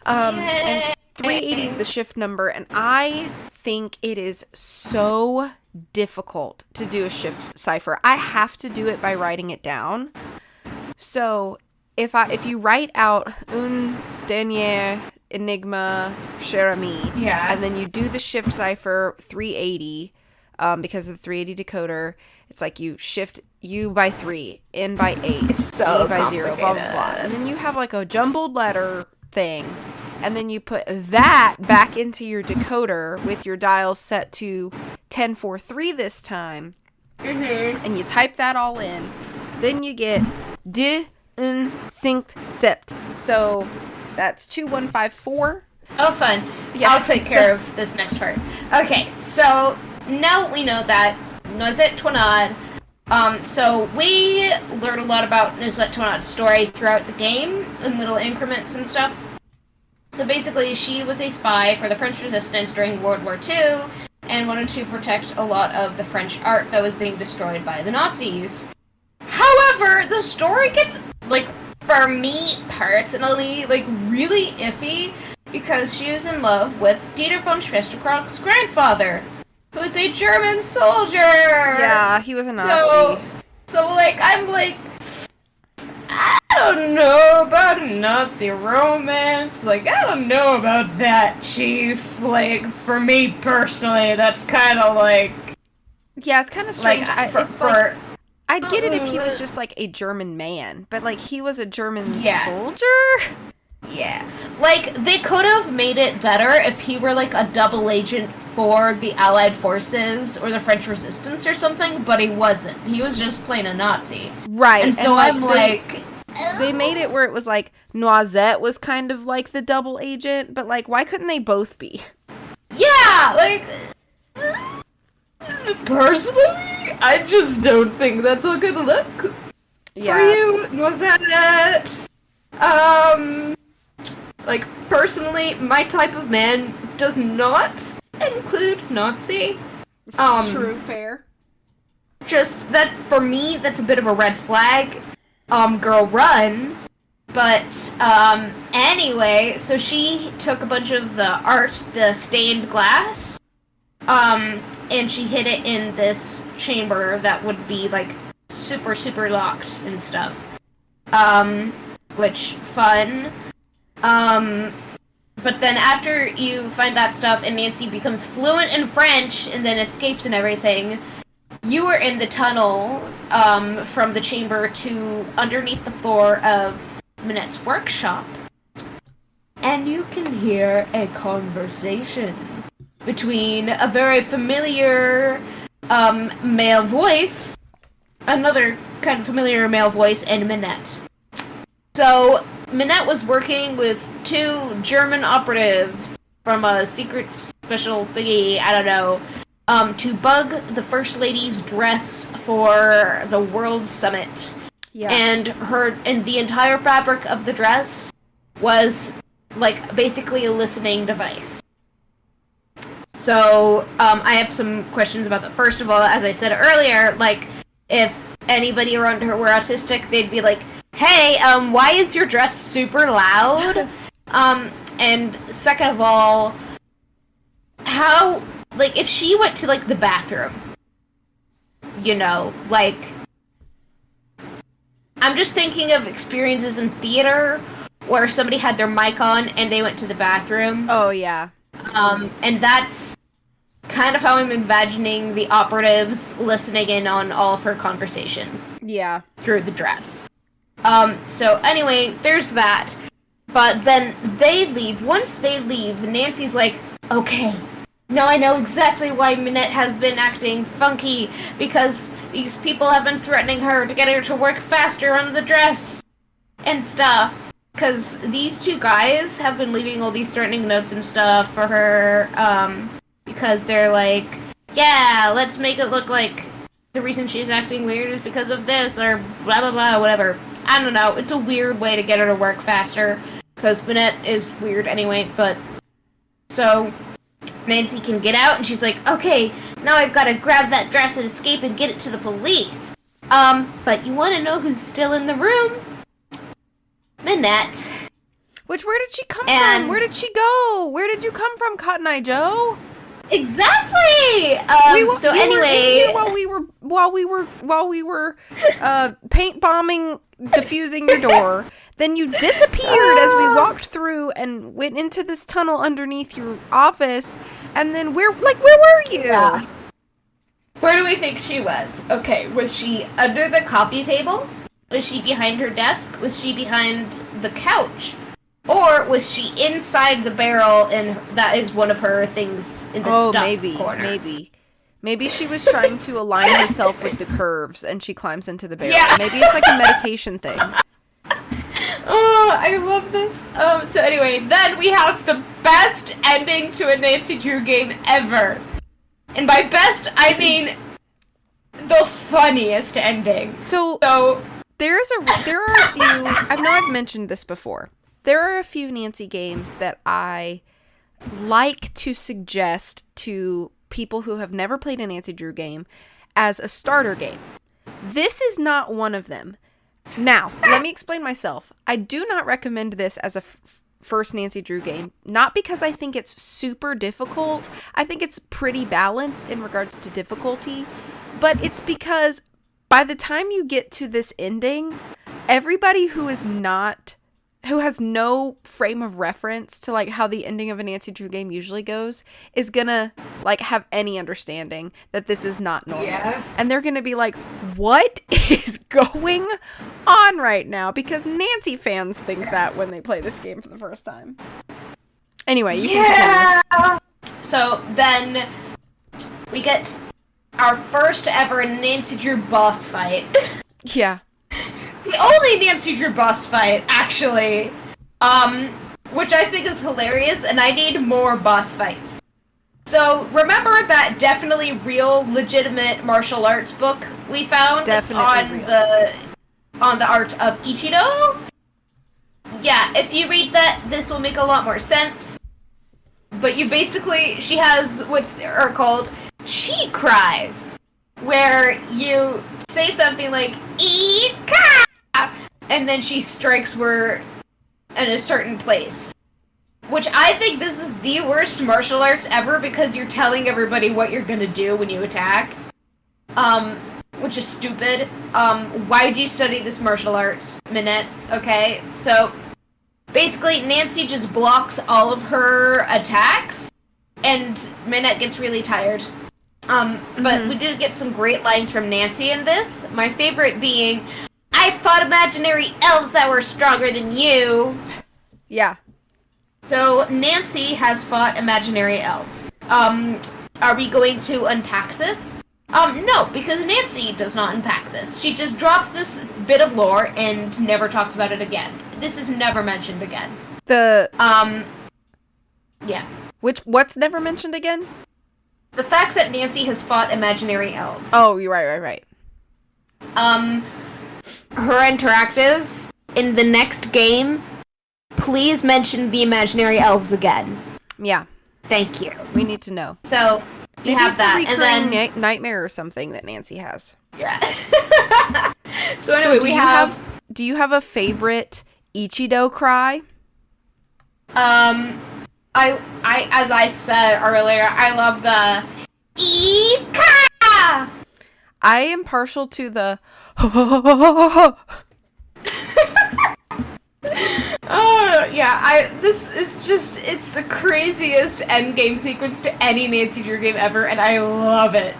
And 380 is the shift number, and I think it is so difficult to do a shift cipher. I have to do it by writing it down. So if you write out une dernière énigme cher ami, and then you do the shift cipher 380, because of the 380 decoder, it's like you shift U by 3, N by 8, it's so A by 0, blah, blah, blah. And then you have like a jumbled letter thing. And then you put that back into your decoder with your dials set to 1043 this time. Mm-hmm. And you type that all in. Then you get de, un, cinq, sept. So that's 2154. Oh, fun. Yeah, I'll take care of this next part. Okay, so now we know that Noisette Toinade. So we learned a lot about Noisette Toinade's story throughout the game in little increments and stuff. So basically, she was a spy for the French resistance during World War II and wanted to protect a lot of the French art that was being destroyed by the Nazis. However, the story gets, like, for me personally, like, really iffy because she was in love with Dieter von Schwesterkrog's grandfather, who's a German soldier! Yeah, he was a Nazi. So like, I'm like, I don't know about a Nazi romance. Like, I don't know about that, Chief. Like, for me personally, that's kind of like... Yeah, it's kind of strange. Like, I'd get it if he was just, like, a German man. But, like, he was a German soldier? Yeah. Like, they could have made it better if he were, like, a double agent for the Allied forces or the French resistance or something, but he wasn't. He was just plain a Nazi. Right. And so I'm like... They made it where it was like Noisette was kind of like the double agent, but like why couldn't they both be? Yeah, like personally, I just don't think that's a good look for you, Noisette. Like personally, my type of man does not include Nazi. True, fair. Just that for me, that's a bit of a red flag. Girl, run. But, anyway, so she took a bunch of the art, the stained glass, and she hid it in this chamber that would be, like, super, super locked and stuff. Which, fun. But then after you find that stuff and Nancy becomes fluent in French and then escapes and everything, you are in the tunnel from the chamber to underneath the floor of Minette's workshop. And you can hear a conversation between a very familiar male voice, another kind of familiar male voice, and Minette. So, Minette was working with 2 German operatives from a secret special thingy, I don't know, to bug the First Lady's dress for the World Summit. Yeah. And the entire fabric of the dress was, like, basically a listening device. So, I have some questions about that. First of all, as I said earlier, like, if anybody around her were autistic, they'd be like, hey, why is your dress super loud? And second of all, how, like, if she went to, like, the bathroom, you know, like, I'm just thinking of experiences in theater where somebody had their mic on and they went to the bathroom. Oh, yeah. And that's kind of how I'm imagining the operatives listening in on all of her conversations. Yeah. Through the dress. So anyway, there's that. But then they leave. Once they leave, Nancy's like, okay, now I know exactly why Minette has been acting funky, because these people have been threatening her to get her to work faster on the dress and stuff. Because these 2 guys have been leaving all these threatening notes and stuff for her, because they're like, yeah, let's make it look like the reason she's acting weird is because of this, or blah blah blah, whatever. I don't know, it's a weird way to get her to work faster, because Minette is weird anyway, but... So, Nancy can get out, and she's like, okay, now I've got to grab that dress and escape and get it to the police. But you want to know who's still in the room? Minette. Where did she come from? Where did she go? Where did you come from, Cotton Eye Joe? Exactly. So anyway, while we were paint bombing, diffusing your door. Then you disappeared as we walked through and went into this tunnel underneath your office. And then where were you? Yeah. Where do we think she was? Okay, was she under the coffee table? Was she behind her desk? Was she behind the couch? Or was she inside the barrel and that is one of her things in the stuff corner? Maybe she was trying to align herself with the curves and she climbs into the barrel. Yeah. Maybe it's like a meditation thing. Oh, I love this. So anyway, then we have the best ending to a Nancy Drew game ever. And by best, I mean the funniest ending. So there are a few, I know I've mentioned this before. There are a few Nancy games that I like to suggest to people who have never played a Nancy Drew game as a starter game. This is not one of them. Now, let me explain myself. I do not recommend this as a first Nancy Drew game, not because I think it's super difficult. I think it's pretty balanced in regards to difficulty, but it's because by the time you get to this ending, everybody who has no frame of reference to like how the ending of a Nancy Drew game usually goes is gonna like have any understanding that this is not normal. Yeah. And they're gonna be like, what is going on right now? Because Nancy fans think that when they play this game for the first time. Anyway, you can continue. So then we get our first ever Nancy Drew boss fight. Yeah. The only Nancy Drew boss fight, actually, which I think is hilarious, and I need more boss fights. So, remember that definitely real, legitimate martial arts book we found on the art of Ichido? Yeah, if you read that, this will make a lot more sense. But she has what's called she cries, where you say something like, Ika! And then she strikes where in a certain place. Which I think this is the worst martial arts ever because you're telling everybody what you're gonna do when you attack. Which is stupid. Why do you study this martial arts, Minette? Okay, so basically Nancy just blocks all of her attacks, and Minette gets really tired. But we did get some great lines from Nancy in this. My favorite being, "I fought imaginary elves that were stronger than you." Yeah. So Nancy has fought imaginary elves. Are we going to unpack this? No, because Nancy does not unpack this. She just drops this bit of lore and never talks about it again. This is never mentioned again. Yeah. What's never mentioned again? The fact that Nancy has fought imaginary elves. Oh, you're right. Her interactive in the next game, please mention the imaginary elves again. Yeah. Thank you. We need to know. So, we maybe have it's that. a recurring and then nightmare or something that Nancy has. Yeah. So anyway, do you have a favorite Ichido cry? I as I said earlier, I love the Ika. I am partial to the Oh yeah, this is just, it's the craziest endgame sequence to any Nancy Drew game ever, and I love it.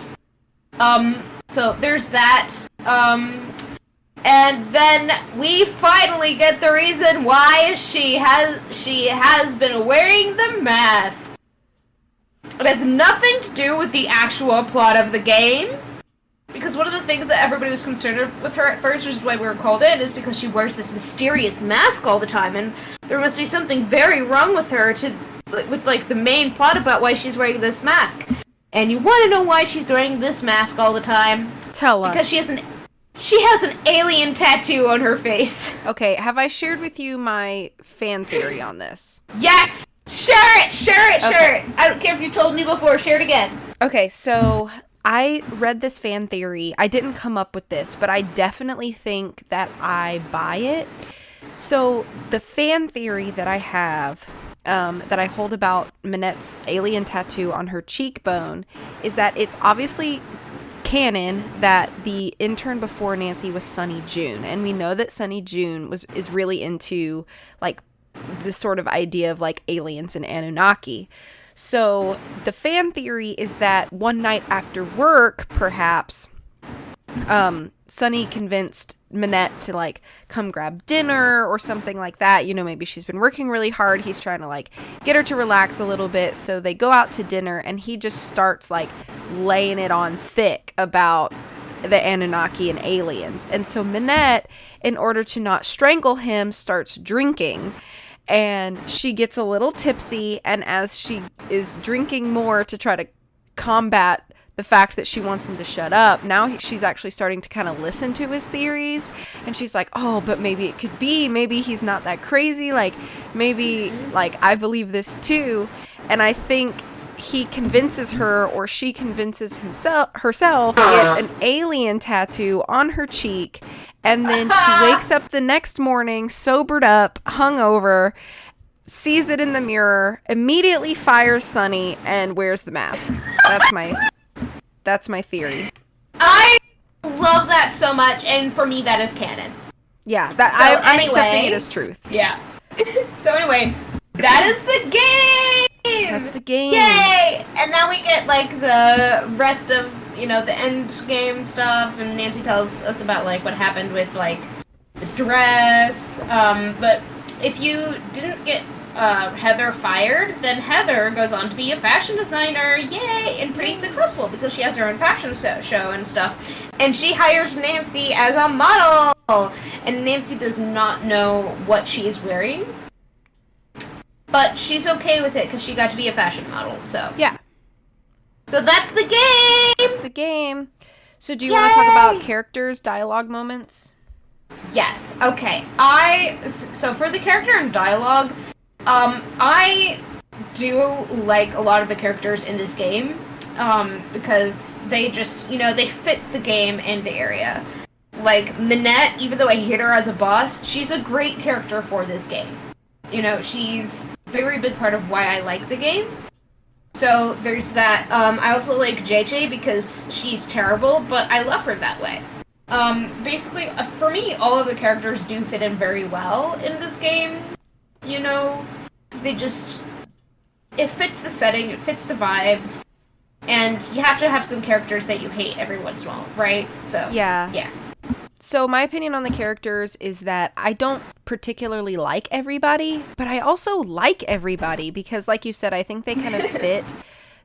So there's that. And then we finally get the reason why she has been wearing the mask. It has nothing to do with the actual plot of the game. Because one of the things that everybody was concerned with her at first, which is why we were called in, is because she wears this mysterious mask all the time, and there must be something very wrong with her with like the main plot about why she's wearing this mask. And you want to know why she's wearing this mask all the time? Tell us. Because she has an alien tattoo on her face. Okay, have I shared with you my fan theory on this? Yes! Share it! I don't care if you told me before, share it again. Okay, so I read this fan theory. I didn't come up with this, but I definitely think that I buy it. So the fan theory that I have, that I hold about Minette's alien tattoo on her cheekbone, is that it's obviously canon that the intern before Nancy was Sunny June, and we know that Sunny June is really into like this sort of idea of like aliens and Anunnaki. So the fan theory is that one night after work, perhaps, Sunny convinced Minette to like come grab dinner or something like that. You know, maybe she's been working really hard. He's trying to like get her to relax a little bit. So they go out to dinner and he just starts like laying it on thick about the Anunnaki and aliens. And so Minette, in order to not strangle him, starts drinking. And she gets a little tipsy, and as she is drinking more to try to combat the fact that she wants him to shut up, now she's actually starting to kind of listen to his theories, and she's like, oh, but maybe it could be, maybe he's not that crazy, like, maybe, like, I believe this too. And I think he convinces her, or she convinces herself to get an alien tattoo on her cheek. And then she wakes up the next morning, sobered up, hungover, sees it in the mirror, immediately fires Sunny, and wears the mask. That's my theory. I love that so much, and for me, that is canon. Yeah, I'm accepting it as truth. Yeah. So anyway, that is the game! That's the game. Yay! And now we get, like, the rest of, you know, the end game stuff, and Nancy tells us about, like, what happened with, like, the dress, but if you didn't get Heather fired, then Heather goes on to be a fashion designer, yay, and pretty successful, because she has her own fashion show and stuff, and she hires Nancy as a model, and Nancy does not know what she is wearing, but she's okay with it, because she got to be a fashion model, so. Yeah. So that's the game! That's the game. So do you want to talk about characters, dialogue moments? Yes. Okay. So for the character and dialogue, I do like a lot of the characters in this game, because they just, you know, they fit the game and the area. Like, Minette, even though I hate her as a boss, she's a great character for this game. You know, she's a very big part of why I like the game. So there's that. I also like JJ because she's terrible, but I love her that way. Basically, for me, all of the characters do fit in very well in this game. you know? Because it fits the setting, it fits the vibes, and you have to have some characters that you hate every once in a while, right? So, yeah. So my opinion on the characters is that I don't particularly like everybody, but I also like everybody because, like you said, I think they kind of fit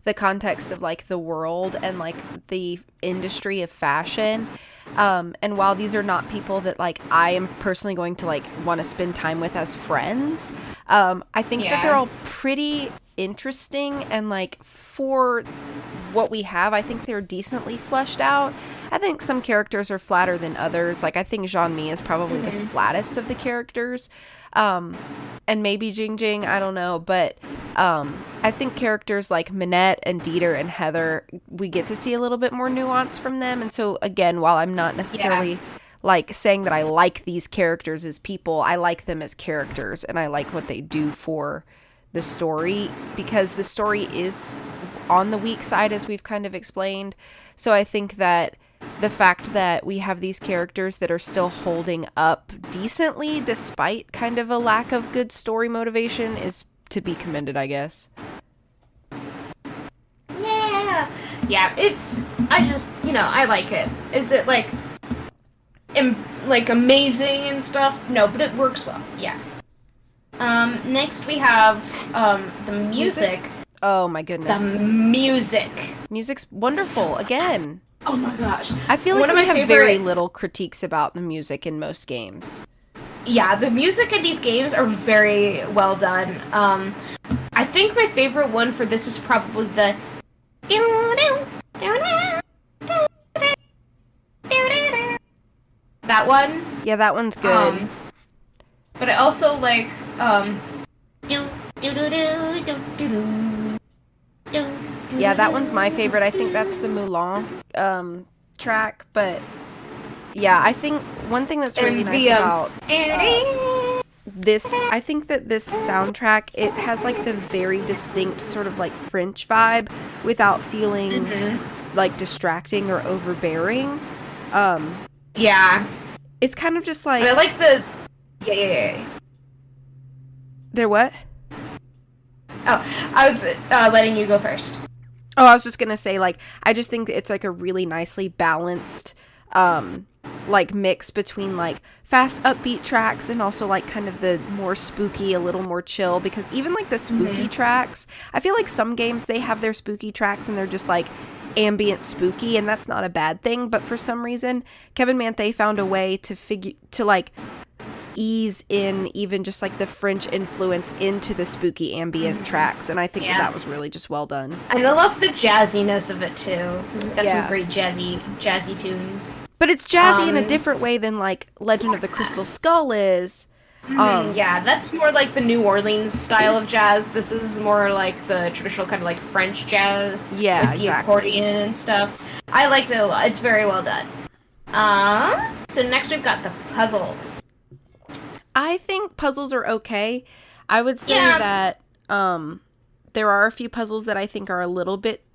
the context of like the world and like the industry of fashion. And while these are not people that like I am personally going to like want to spend time with as friends, I think that they're all pretty interesting, and like for what we have, I think they're decently fleshed out. I think some characters are flatter than others. Like I think Jean-Mi is probably the flattest of the characters. And maybe Jing Jing, I don't know, but I think characters like Minette and Dieter and Heather, we get to see a little bit more nuance from them. And so again, while I'm not necessarily like saying that I like these characters as people, I like them as characters, and I like what they do for the story, because the story is on the weak side, as we've kind of explained. So I think that the fact that we have these characters that are still holding up decently despite kind of a lack of good story motivation is to be commended, I guess. Yeah, I like it. Is it like amazing and stuff? No, but it works well. Yeah. Next we have the music. Oh my goodness. The music. Music's wonderful again. Oh my gosh. I feel like we have very little critiques about the music in most games. Yeah, the music in these games are very well done. I think my favorite one for this is probably the that one. Yeah, that one's good. But I also like yeah, that one's my favorite. I think that's the Mulan track, but yeah, I think one thing that's really nice about this, I think that this soundtrack, it has like the very distinct sort of like French vibe without feeling like distracting or overbearing. Yeah. It's kind of just like... But I like the... Yeah. They're what? Oh, I was letting you go first. Oh, I was just gonna say, like, I just think it's like a really nicely balanced like mix between like fast upbeat tracks and also like kind of the more spooky, a little more chill, because even like the spooky tracks, I feel like some games they have their spooky tracks and they're just like ambient spooky, and that's not a bad thing, but for some reason Kevin Manthe found a way to like ease in even just like the French influence into the spooky ambient tracks, and I think that was really just well done. And I love the jazziness of it too, because it's got some great jazzy tunes. But it's jazzy in a different way than like Legend of the Crystal Skull is. Yeah, that's more like the New Orleans style of jazz. This is more like the traditional kind of like French jazz. Yeah, with the accordion and stuff. I like it a lot. It's very well done. So next we've got the puzzles. I think puzzles are okay. I would say that there are a few puzzles that I think are a little bit...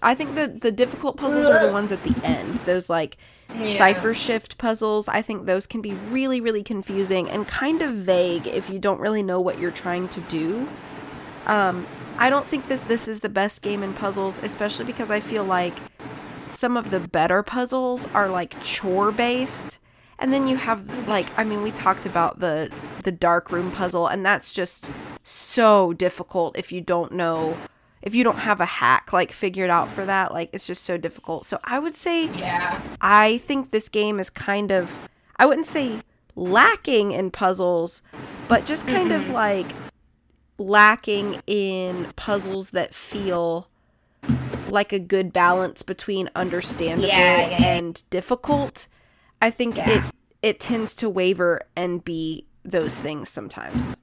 I think that the difficult puzzles are the ones at the end. Those like cipher shift puzzles. I think those can be really, really confusing and kind of vague if you don't really know what you're trying to do. I don't think this is the best game in puzzles, especially because I feel like some of the better puzzles are like chore based. And then you have like, I mean, we talked about the dark room puzzle, and that's just so difficult if you don't have a hack like figured out for that. Like, it's just so difficult. So I would say I think this game is kind of, I wouldn't say lacking in puzzles, but just kind of like lacking in puzzles that feel like a good balance between understandable and difficult. I think it tends to waver and be those things sometimes.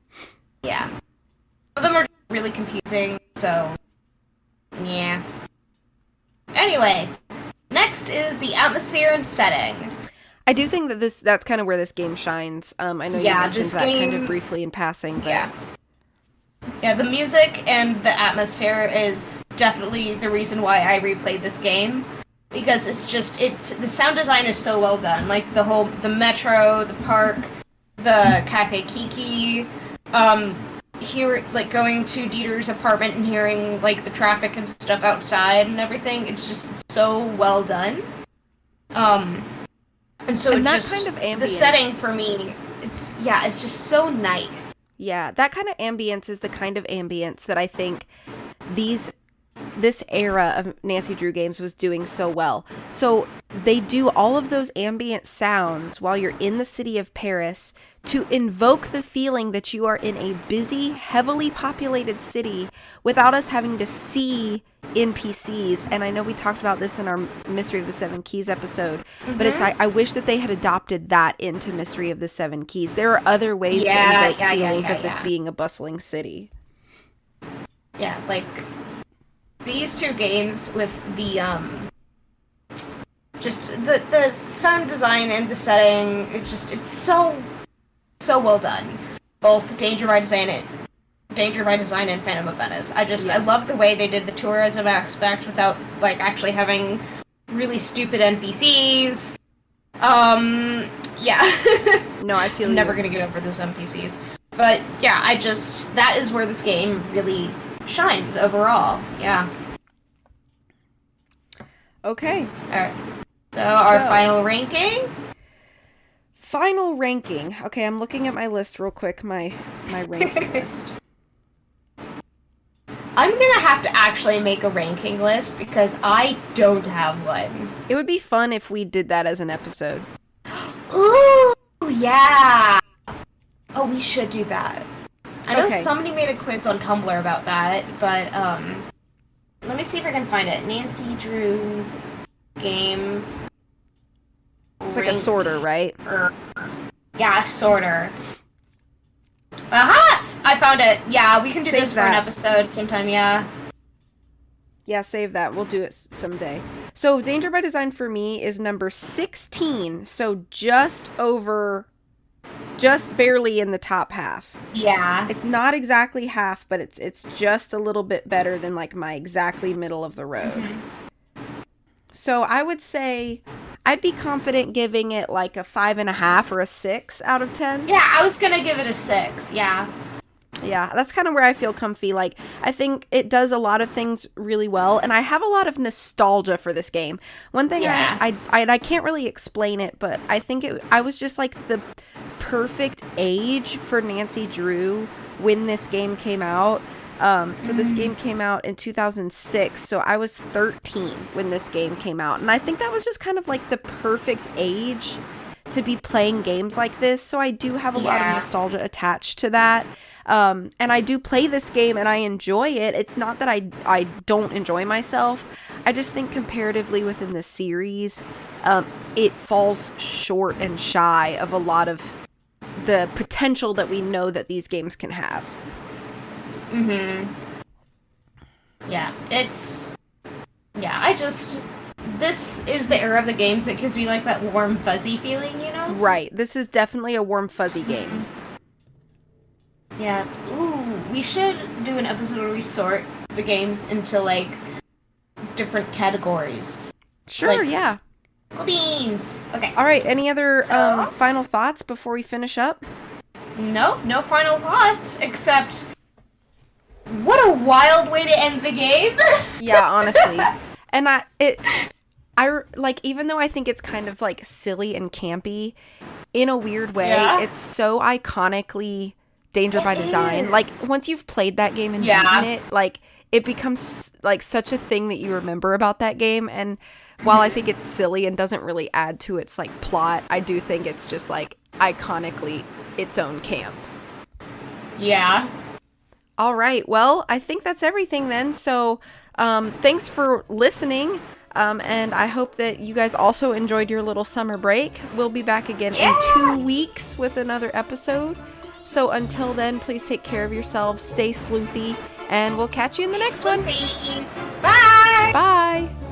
Yeah. Some of them are really confusing, so yeah. Anyway, next is the atmosphere and setting. I do think that that's kind of where this game shines. I know you mentioned that kind of briefly in passing, but yeah, the music and the atmosphere is definitely the reason why I replayed this game. Because the sound design is so well done. Like the metro, the park, the Cafe Kiki, going to Dieter's apartment and hearing, like, the traffic and stuff outside and everything. It's just so well done. And so and that kind of ambience, the setting for me, it's just so nice. Yeah, that kind of ambience is the kind of ambience that I think this era of Nancy Drew games was doing so well. So they do all of those ambient sounds while you're in the city of Paris to invoke the feeling that you are in a busy, heavily populated city without us having to see NPCs. And I know we talked about this in our Mystery of the Seven Keys episode, but I wish that they had adopted that into Mystery of the Seven Keys. There are other ways to invoke feelings of this being a bustling city. Yeah, like these two games with the just the sound design and the setting, it's so well done. Both Danger by Design and Phantom of Venice. I love the way they did the tourism aspect without, like, actually having really stupid NPCs. Yeah. No, I feel I'm never gonna get over those NPCs. But yeah, that is where this game really shines overall. Yeah. Okay. Alright. So our final ranking? Final ranking. Okay, I'm looking at my list real quick, my ranking list. I'm gonna have to actually make a ranking list because I don't have one. It would be fun if we did that as an episode. Ooh, yeah. Oh, we should do that. I know somebody made a quiz on Tumblr about that, but let me see if I can find it. Nancy Drew game. It's like a sorter, right? Yeah, a sorter. Aha! I found it. Yeah, we can do this for an episode sometime, yeah. Yeah, save that. We'll do it someday. So, Danger by Design for me is number 16. So, just barely in the top half. Yeah. It's not exactly half, but it's just a little bit better than, like, my exactly middle of the road. Mm-hmm. So, I would say I'd be confident giving it like a 5.5 or a 6 out of 10. Yeah, I was gonna give it a 6, yeah. Yeah, that's kind of where I feel comfy. Like, I think it does a lot of things really well, and I have a lot of nostalgia for this game. One thing I can't really explain it, but I think I was just like the perfect age for Nancy Drew when this game came out. So this game came out in 2006, so I was 13 when this game came out, and I think that was just kind of like the perfect age to be playing games like this, so I do have a lot of nostalgia attached to that. And I do play this game and I enjoy it. It's not that I don't enjoy myself. I just think comparatively within the series, it falls short and shy of a lot of the potential that we know that these games can have. Mm-hmm. Yeah, this is the era of the games that gives me, like, that warm, fuzzy feeling, you know? Right. This is definitely a warm, fuzzy game. Yeah. Ooh, we should do an episode where we sort the games into, like, different categories. Sure, like, yeah. Beans! Okay. Alright, any other final thoughts before we finish up? No final thoughts, except what a wild way to end the game! Yeah, honestly. And I like, even though I think it's kind of, like, silly and campy, in a weird way, it's so iconically Danger by Design. Like, once you've played that game and beaten it, like, it becomes, like, such a thing that you remember about that game. And while I think it's silly and doesn't really add to its, like, plot, I do think it's just, like, iconically its own camp. Yeah. All right. Well, I think that's everything then. So, thanks for listening. And I hope that you guys also enjoyed your little summer break. We'll be back again in 2 weeks with another episode. So until then, please take care of yourselves, stay sleuthy, and we'll catch you in the next one. Bye! Bye!